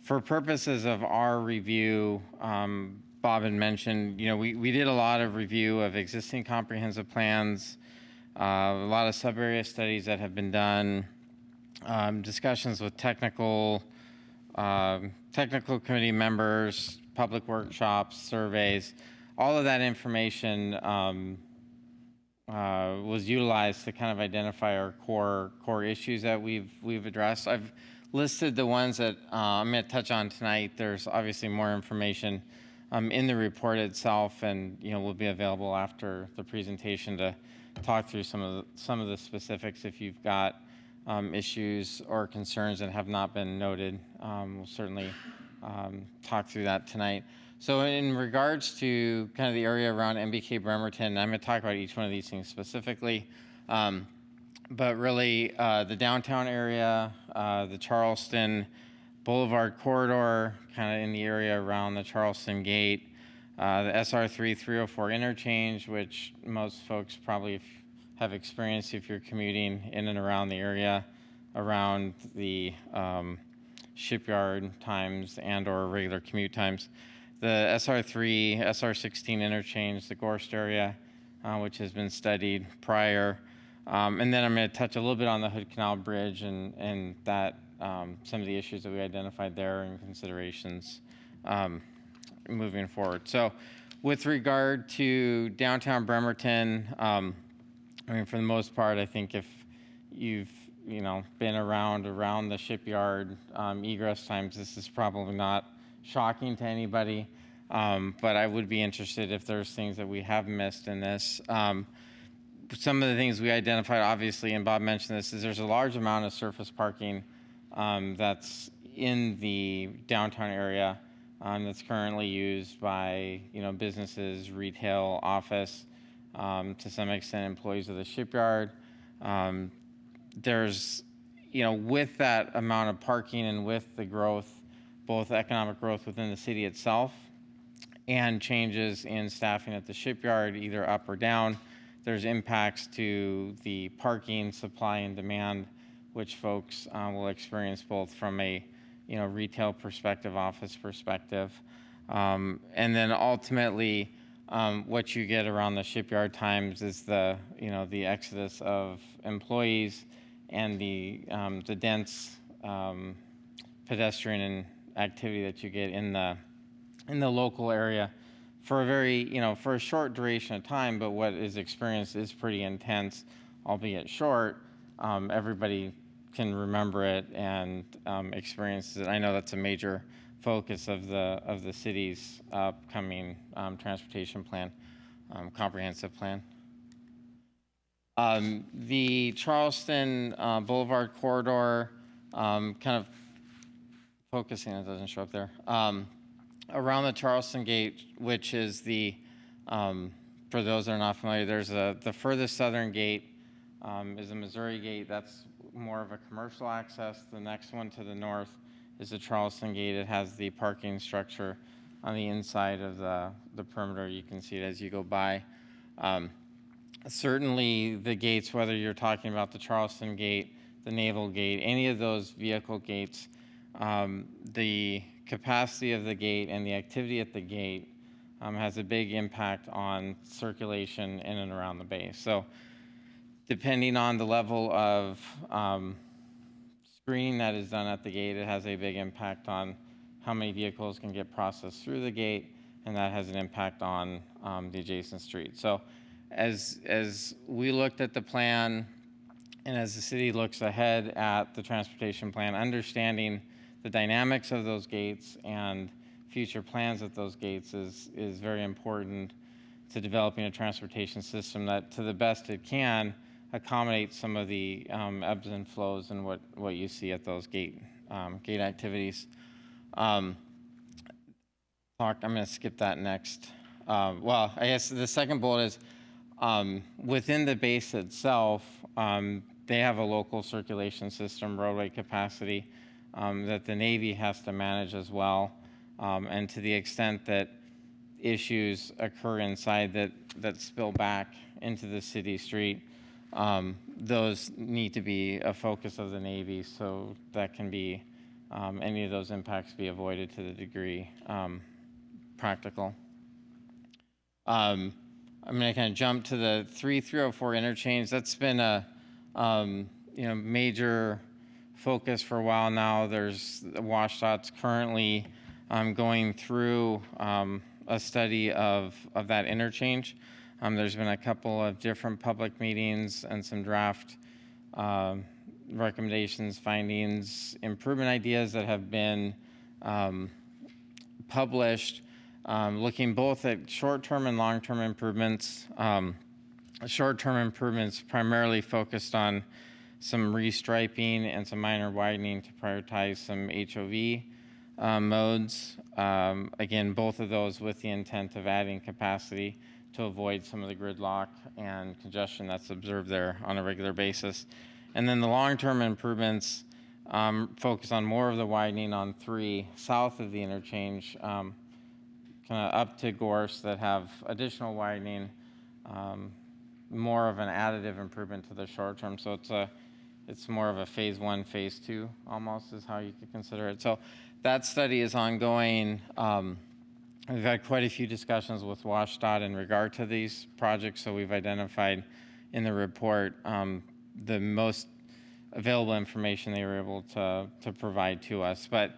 For purposes of our review, Bob had mentioned, we did a lot of review of existing comprehensive plans, a lot of sub-area studies that have been done, discussions with technical committee members, public workshops, surveys. All of that information was utilized to kind of identify our core issues that we've addressed. I've listed the ones that I'm going to touch on tonight. There's obviously more information in the report itself, and will be available after the presentation to talk through some of the specifics. If you've got issues or concerns that have not been noted, we'll certainly talk through that tonight. So in regards to kind of the area around MBK Bremerton, I'm going to talk about each one of these things specifically. But really, the downtown area, the Charleston Boulevard corridor, kind of in the area around the Charleston Gate, the SR3-304 interchange, which most folks probably have experienced if you're commuting in and around the area, around the shipyard times and or regular commute times. The SR3, SR16 interchange, the Gorst area, which has been studied prior. And then I'm going to touch a little bit on the Hood Canal Bridge and that some of the issues that we identified there and considerations moving forward. So with regard to downtown Bremerton, for the most part, I think if you've been around the shipyard egress times, this is probably not shocking to anybody, but I would be interested if there's things that we have missed in this. Some of the things we identified, obviously, and Bob mentioned this, is there's a large amount of surface parking that's in the downtown area that's currently used by businesses, retail, office, to some extent employees of the shipyard. There's with that amount of parking and with the growth, both economic growth within the city itself and changes in staffing at the shipyard, either up or down, there's impacts to the parking supply and demand, which folks will experience both from a retail perspective, office perspective, and then ultimately what you get around the shipyard times is the exodus of employees and the dense pedestrian activity that you get in the local area for for a short duration of time. But what is experienced is pretty intense, albeit short. Everybody can remember it and experiences it. I know that's a major focus of the city's upcoming transportation plan, comprehensive plan. The Charleston Boulevard corridor, kind of focusing, it doesn't show up there, around the Charleston Gate, which is for those that are not familiar, there's the furthest southern gate is the Missouri Gate. That's more of a commercial access. The next one to the north is the Charleston Gate. It has the parking structure on the inside of the perimeter. You can see it as you go by. Certainly the gates, whether you're talking about the Charleston Gate, the Naval Gate, any of those vehicle gates, the capacity of the gate and the activity at the gate has a big impact on circulation in and around the base. So depending on the level of screening that is done at the gate, it has a big impact on how many vehicles can get processed through the gate, and that has an impact on the adjacent street. So as we looked at the plan, and as the city looks ahead at the transportation plan, understanding the dynamics of those gates and future plans at those gates is very important to developing a transportation system that, to the best it can, accommodate some of the ebbs and flows and what you see at those gate activities. I'm going to skip that next. Well, I guess the second bullet is within the base itself, they have a local circulation system, roadway capacity, that the Navy has to manage as well. And to the extent that issues occur inside that spill back into the city street, those need to be a focus of the Navy, so that can be any of those impacts be avoided to the degree practical. I'm going to kind of jump to the 304 interchange. That's been a major focus for a while now. There's WashDOT's currently going through a study of that interchange. There's been a couple of different public meetings and some draft recommendations, findings, improvement ideas that have been published, looking both at short-term and long-term improvements. Short-term improvements primarily focused on some restriping and some minor widening to prioritize some HOV modes. Again, both of those with the intent of adding capacity to avoid some of the gridlock and congestion that's observed there on a regular basis. And then the long-term improvements focus on more of the widening on 3 south of the interchange, kind of up to Gorse, that have additional widening, more of an additive improvement to the short term. So it's more of a phase 1, phase 2 almost is how you could consider it. So that study is ongoing. We've had quite a few discussions with WashDOT in regard to these projects, so we've identified in the report the most available information they were able to provide to us. But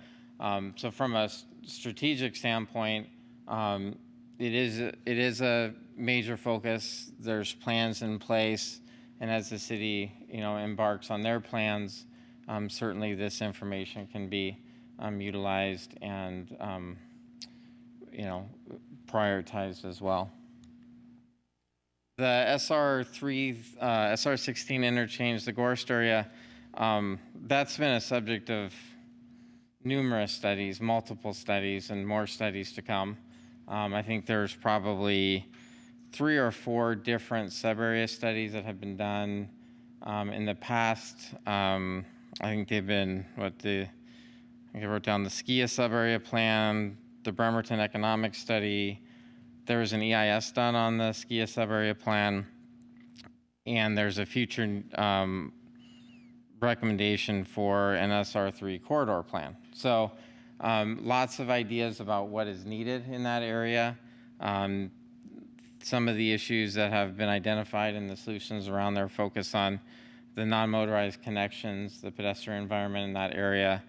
so from a strategic standpoint, it is a major focus. There's plans in place, and as the city embarks on their plans, certainly this information can be utilized and prioritized as well. The SR16 interchange, the Gorst area, that's been a subject of numerous studies, multiple studies, and more studies to come. I think there's probably 3 or 4 different sub-area studies that have been done in the past. I think they've been I wrote down the Skia sub-area plan, the Bremerton economic study. There was an EIS done on the Skia sub-area plan, and there's a future recommendation for an SR3 corridor plan. So lots of ideas about what is needed in that area. some of the issues that have been identified and the solutions around there focus on the non-motorized connections, the pedestrian environment in that area,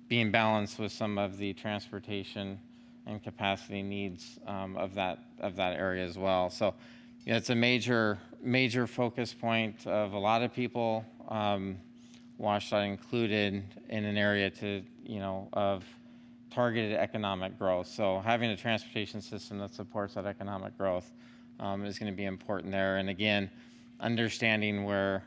being balanced with some of the transportation and capacity needs of that area as well. So yeah, it's a major focus point of a lot of people, WashDOT included, in an area of targeted economic growth. So having a transportation system that supports that economic growth is going to be important there. And again, understanding where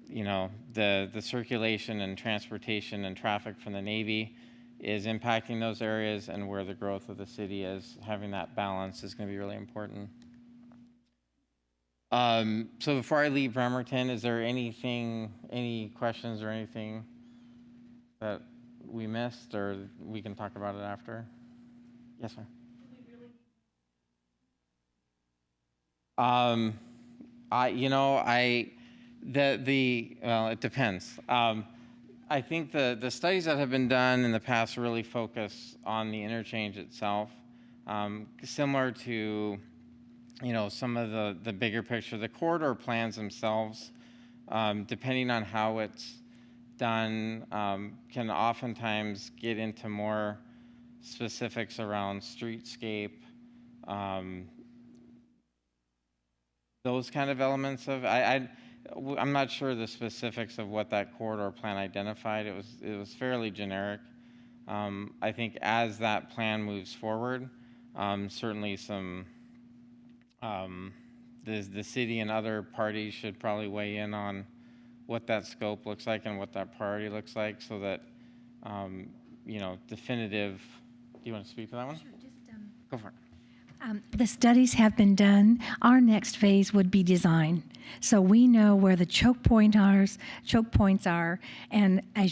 the circulation and transportation and traffic from the Navy is impacting those areas, and where the growth of the city is, having that balance is going to be really important. So before I leave Bremerton, is there any questions or anything that we missed, or we can talk about it after? Yes, sir. It depends. I think the studies that have been done in the past really focus on the interchange itself, similar to some of the bigger picture. The corridor plans themselves, depending on how it's done, can oftentimes get into more specifics around streetscape, those kind of elements of. I'm not sure the specifics of what that corridor plan identified. It was fairly generic. I think as that plan moves forward, certainly some the city and other parties should probably weigh in on what that scope looks like and what that priority looks like, so that definitive. Do you want to speak to that one? Sure, just go for it. The studies have been done. Our next phase would be design. So we know where the choke points are, and I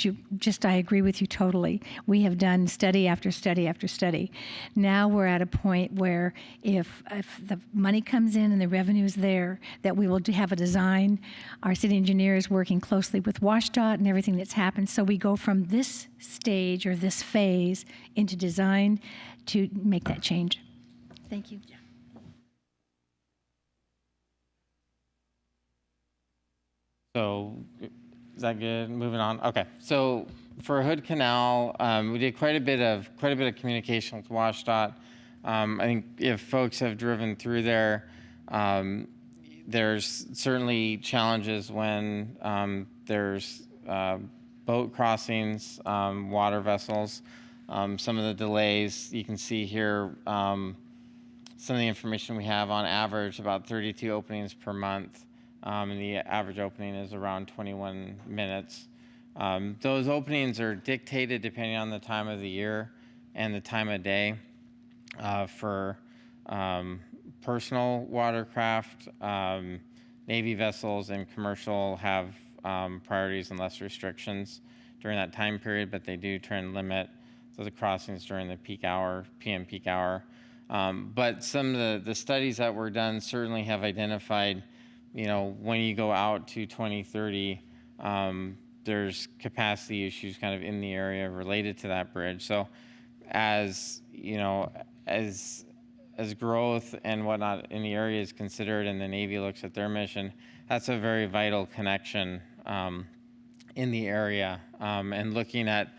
agree with you totally. We have done study after study after study. Now we're at a point where if the money comes in and the revenue is there, that we will have a design. Our city engineer is working closely with WashDOT and everything that's happened. So we go from this stage or this phase into design to make that change. Thank you. So is that good? Moving on. Okay. So for Hood Canal, we did quite a bit of communication with WashDOT. I think if folks have driven through there, there's certainly challenges when there's boat crossings, water vessels. Some of the delays you can see here. Some of the information we have, on average, about 32 openings per month, and the average opening is around 21 minutes. Those openings are dictated depending on the time of the year and the time of day. For personal watercraft, Navy vessels and commercial have priorities and less restrictions during that time period, but they do try and limit the crossings during the PM peak hour. But some of the studies that were done certainly have identified, when you go out to 2030, there's capacity issues kind of in the area related to that bridge. So as growth and whatnot in the area is considered, and the Navy looks at their mission, that's a very vital connection in the area, and looking at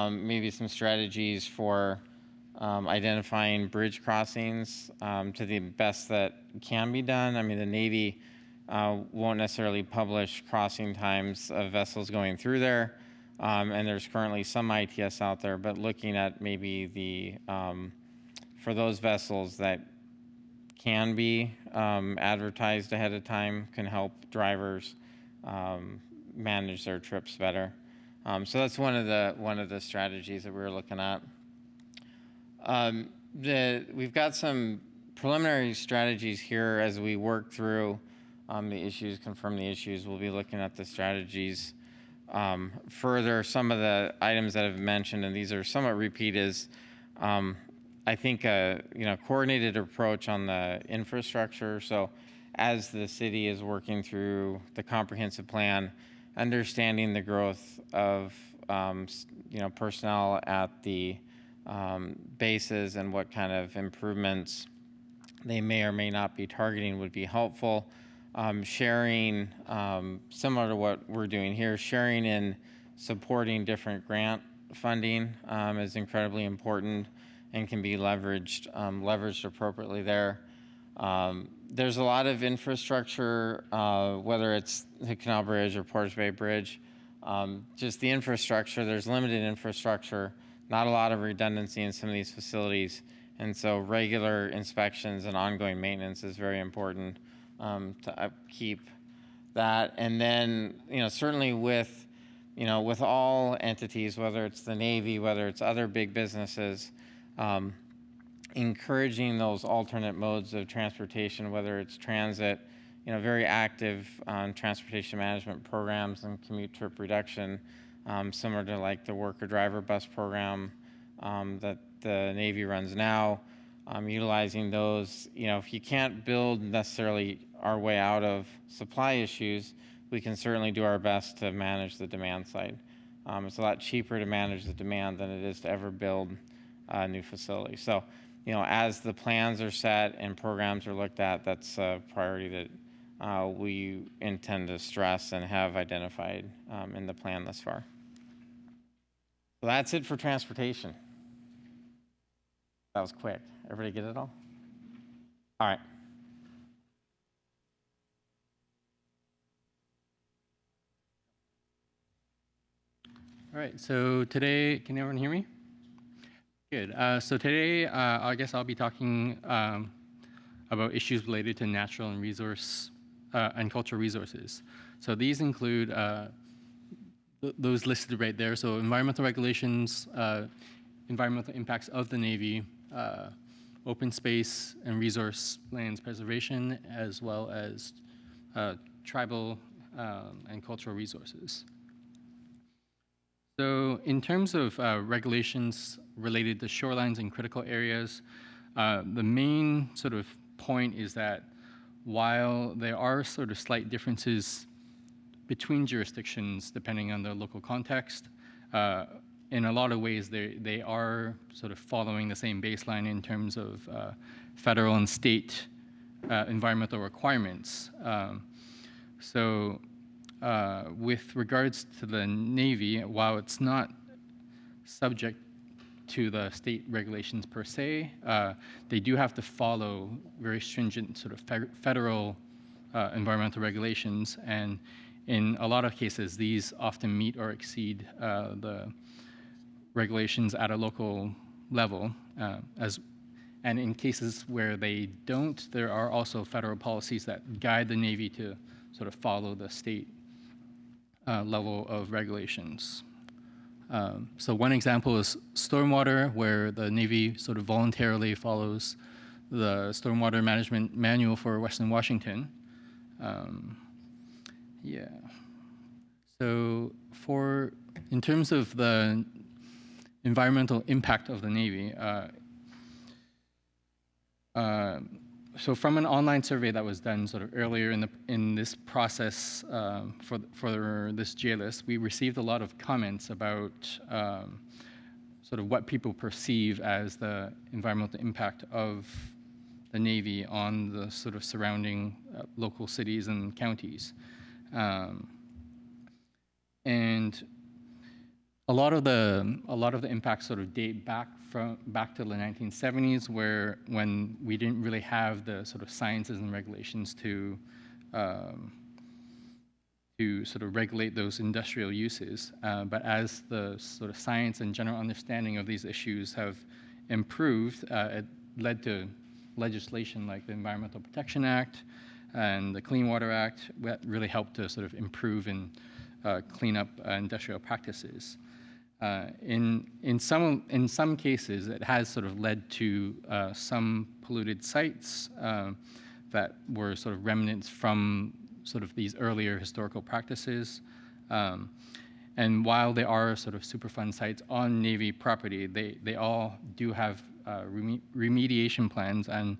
maybe some strategies for identifying bridge crossings to the best that can be done. I mean, the Navy won't necessarily publish crossing times of vessels going through there, and there's currently some ITS out there, but looking at maybe for those vessels that can be advertised ahead of time, can help drivers manage their trips better. So that's one of the strategies that we're looking at. We've got some preliminary strategies here as we work through the issues, confirm the issues. We'll be looking at the strategies further. Some of the items that I've mentioned, and these are somewhat repeat, is I think coordinated approach on the infrastructure. So as the city is working through the comprehensive plan, understanding the growth of personnel at the bases and what kind of improvements they may or may not be targeting would be helpful. Sharing, similar to what we're doing here, sharing in supporting different grant funding is incredibly important and can be leveraged appropriately there. There's a lot of infrastructure, whether it's the Canal Bridge or Portage Bay Bridge. Just the infrastructure, there's limited infrastructure, not a lot of redundancy in some of these facilities. And so regular inspections and ongoing maintenance is very important to upkeep that. And then, certainly with all entities, whether it's the Navy, whether it's other big businesses, encouraging those alternate modes of transportation, whether it's transit, very active transportation management programs and commute trip reduction, similar to like the worker driver bus program that the Navy runs now, utilizing those. If you can't build necessarily our way out of supply issues, we can certainly do our best to manage the demand side. It's a lot cheaper to manage the demand than it is to ever build a new facility. So, as the plans are set and programs are looked at, that's a priority that we intend to stress and have identified in the plan thus far. So that's it for transportation. That was quick. Everybody get it all? All right. All right, so today, can everyone hear me? Good. So today, I guess I'll be talking about issues related to natural and resource and cultural resources. So these include those listed right there. So environmental regulations, environmental impacts of the Navy, open space and resource lands preservation, as well as tribal and cultural resources. So in terms of regulations related to shorelines and critical areas, the main sort of point is that while there are sort of slight differences between jurisdictions depending on the local context, in a lot of ways they are sort of following the same baseline in terms of federal and state environmental requirements. With regards to the Navy, while it's not subject to the state regulations per se, they do have to follow very stringent sort of federal environmental regulations, and in a lot of cases, these often meet or exceed the regulations at a local level. And in cases where they don't, there are also federal policies that guide the Navy to sort of follow the state level of regulations. So one example is stormwater, where the Navy sort of voluntarily follows the Stormwater Management Manual for Western Washington. So in terms of the environmental impact of the Navy, so from an online survey that was done sort of earlier in this process for this JLIS, we received a lot of comments about sort of what people perceive as the environmental impact of the Navy on the sort of surrounding local cities and counties. And a lot of the impacts sort of date back to the 1970s, when we didn't really have the sort of sciences and regulations to sort of regulate those industrial uses. But as the sort of science and general understanding of these issues have improved, it led to legislation like the Environmental Protection Act and the Clean Water Act that really helped to sort of improve and clean up industrial practices. In some cases, it has sort of led to some polluted sites that were sort of remnants from sort of these earlier historical practices. And while there are sort of Superfund sites on Navy property, they all do have remediation plans and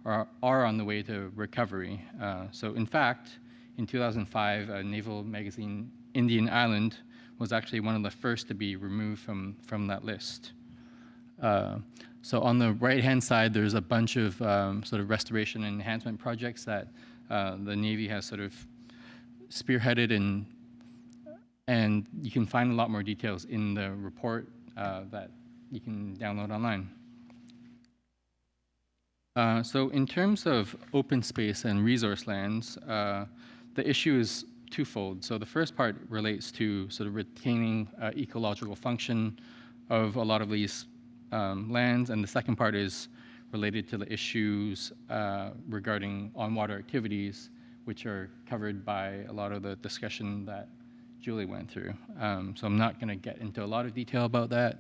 are on the way to recovery. So in fact, in 2005, a naval magazine, Indian Island, was actually one of the first to be removed from that list. So on the right-hand side, there's a bunch of sort of restoration and enhancement projects that the Navy has sort of spearheaded, and you can find a lot more details in the report that you can download online. So in terms of open space and resource lands, the issue is twofold. So the first part relates to sort of retaining ecological function of a lot of these lands, and the second part is related to the issues regarding on-water activities, which are covered by a lot of the discussion that Julie went through. So I'm not going to get into a lot of detail about that.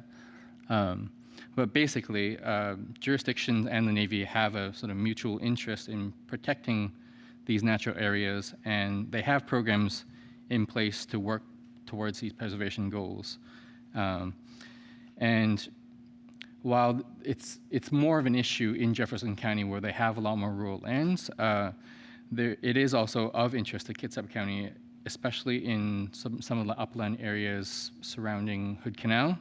But basically, jurisdictions and the Navy have a sort of mutual interest in protecting these natural areas, and they have programs in place to work towards these preservation goals. And while it's more of an issue in Jefferson County where they have a lot more rural lands, it is also of interest to Kitsap County, especially in some of the upland areas surrounding Hood Canal.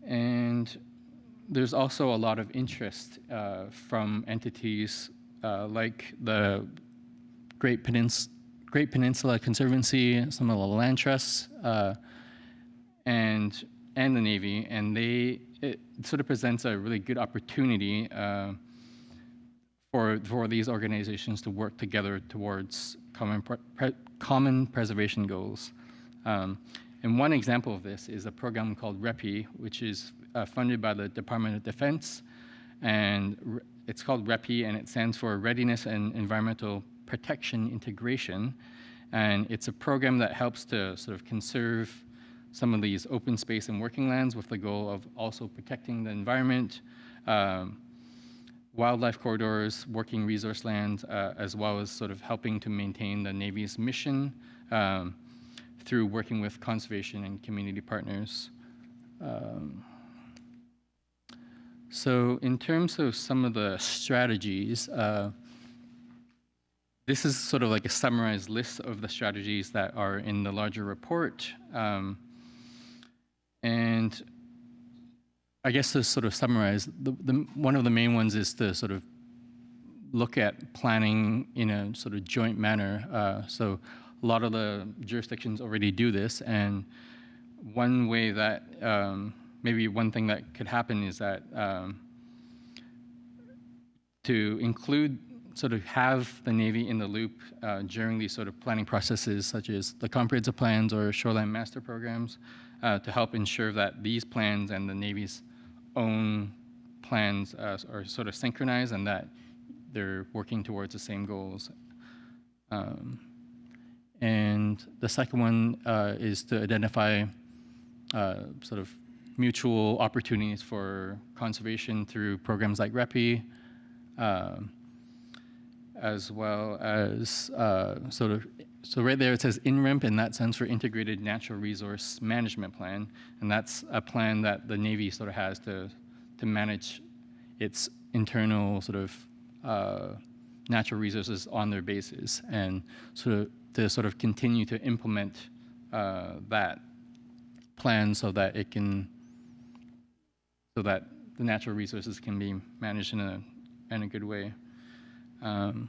And there's also a lot of interest from entities like the Great Peninsula Conservancy, some of the land trusts, and the Navy, and it sort of presents a really good opportunity for these organizations to work together towards common preservation goals. And one example of this is a program called REPI, which is funded by the Department of Defense, and it's called REPI, and it stands for Readiness and Environmental Protection Integration, and it's a program that helps to sort of conserve some of these open space and working lands with the goal of also protecting the environment, wildlife corridors, working resource lands, as well as sort of helping to maintain the Navy's mission through working with conservation and community partners. So in terms of some of the strategies, this is sort of like a summarized list of the strategies that are in the larger report. And I guess to sort of summarize, one of the main ones is to sort of look at planning in a sort of joint manner. So a lot of the jurisdictions already do this, and one way that, maybe one thing that could happen is that to include, sort of have the Navy in the loop during these sort of planning processes, such as the comprehensive plans or shoreline master programs, to help ensure that these plans and the Navy's own plans are sort of synchronized and that they're working towards the same goals. And the second one is to identify sort of mutual opportunities for conservation through programs like REPI, as well as so right there it says INREMP, and that stands for Integrated Natural Resource Management Plan, and that's a plan that the Navy sort of has to manage its internal sort of natural resources on their bases, and to sort of continue to implement that plan so that the natural resources can be managed in a good way. And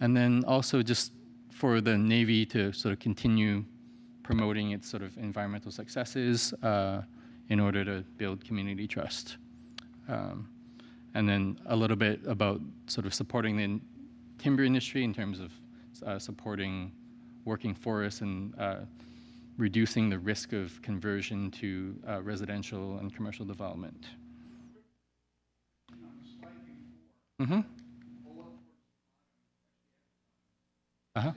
then also just for the Navy to sort of continue promoting its sort of environmental successes in order to build community trust. And then a little bit about sort of supporting the timber industry in terms of supporting working forests and reducing the risk of conversion to residential and commercial development. Mm-hmm. Uh-huh.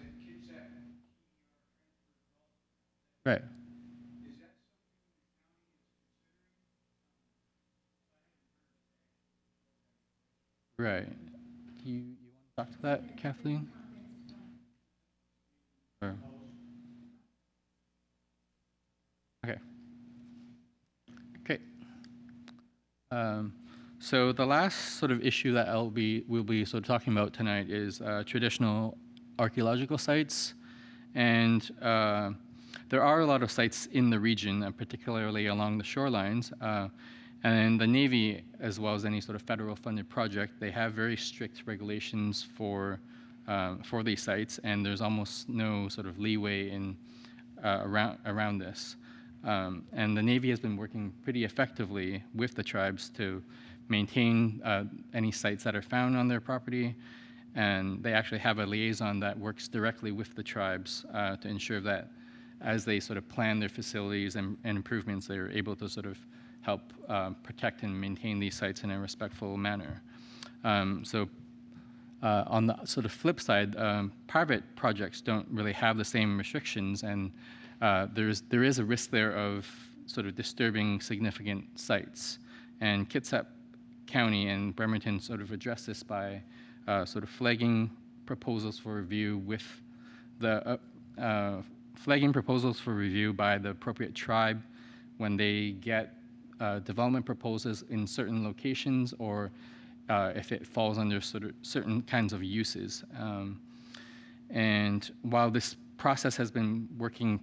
Right. Right. You want to talk to that, Kathleen? Or? Okay. Okay. So the last sort of issue that we'll be sort of talking about tonight is traditional archaeological sites, and There are a lot of sites in the region, particularly along the shorelines, and the Navy, as well as any sort of federal funded project, they have very strict regulations for these sites, and there's almost no sort of leeway in around this. And the Navy has been working pretty effectively with the tribes to maintain any sites that are found on their property, and they actually have a liaison that works directly with the tribes to ensure that as they sort of plan their facilities and improvements, they're able to sort of help protect and maintain these sites in a respectful manner. So on the sort of flip side, private projects don't really have the same restrictions, and there is a risk there of sort of disturbing significant sites. And Kitsap County and Bremerton sort of address this by sort of flagging proposals for review with the flagging proposals for review by the appropriate tribe when they get development proposals in certain locations, or if it falls under sort of certain kinds of uses. And while this process has been working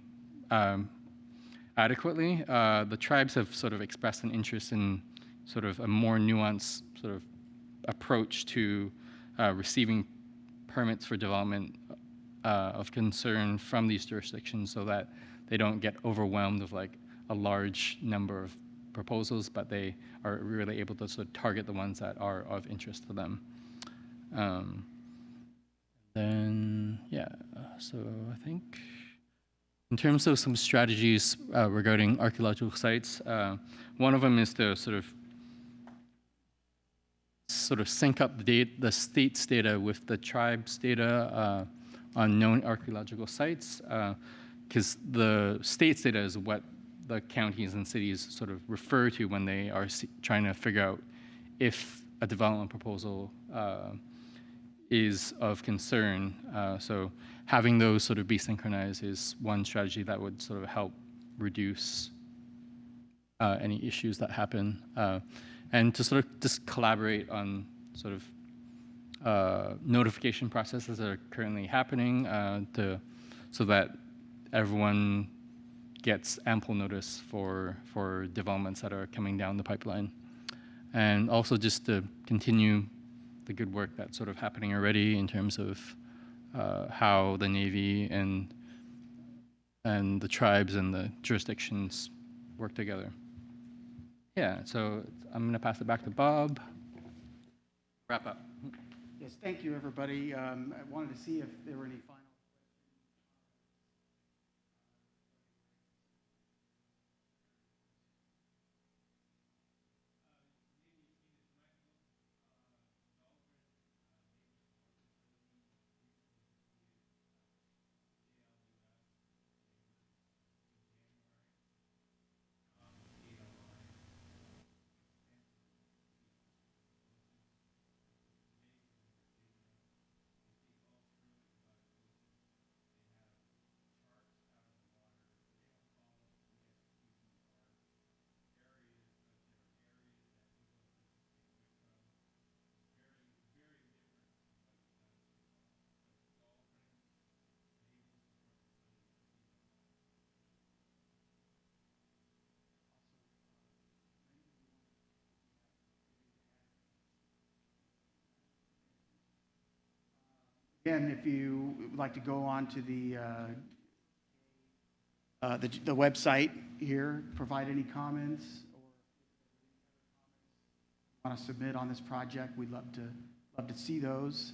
adequately, the tribes have sort of expressed an interest in sort of a more nuanced sort of approach to receiving permits for development of concern from these jurisdictions, so that they don't get overwhelmed with like a large number of proposals, but they are really able to sort of target the ones that are of interest to them. Then, yeah, so I think in terms of some strategies regarding archaeological sites, one of them is to sort of sync up the state's data with the tribe's data on known archaeological sites, because the state's data is what the counties and cities sort of refer to when they are trying to figure out if a development proposal is of concern. So having those sort of be synchronized is one strategy that would sort of help reduce any issues that happen. And to sort of just collaborate on sort of notification processes that are currently happening so that everyone gets ample notice for developments that are coming down the pipeline. And also just to continue the good work that's sort of happening already in terms of how the Navy and the tribes and the jurisdictions work together. Yeah, so I'm going to pass it back to Bob. Wrap up. Yes, thank you, everybody. I wanted to see if there were any final. Again, if you would like to go on to the website here, provide any comments or want to submit on this project, we'd love to see those.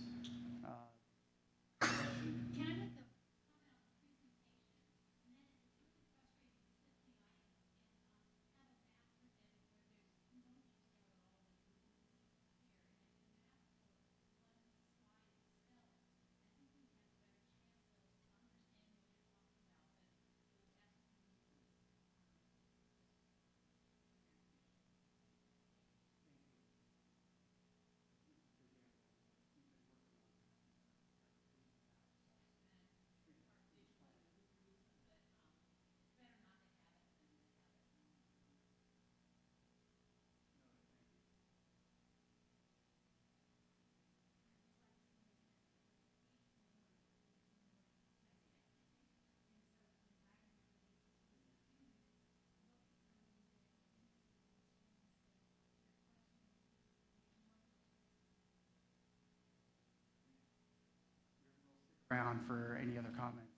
around for any other comments.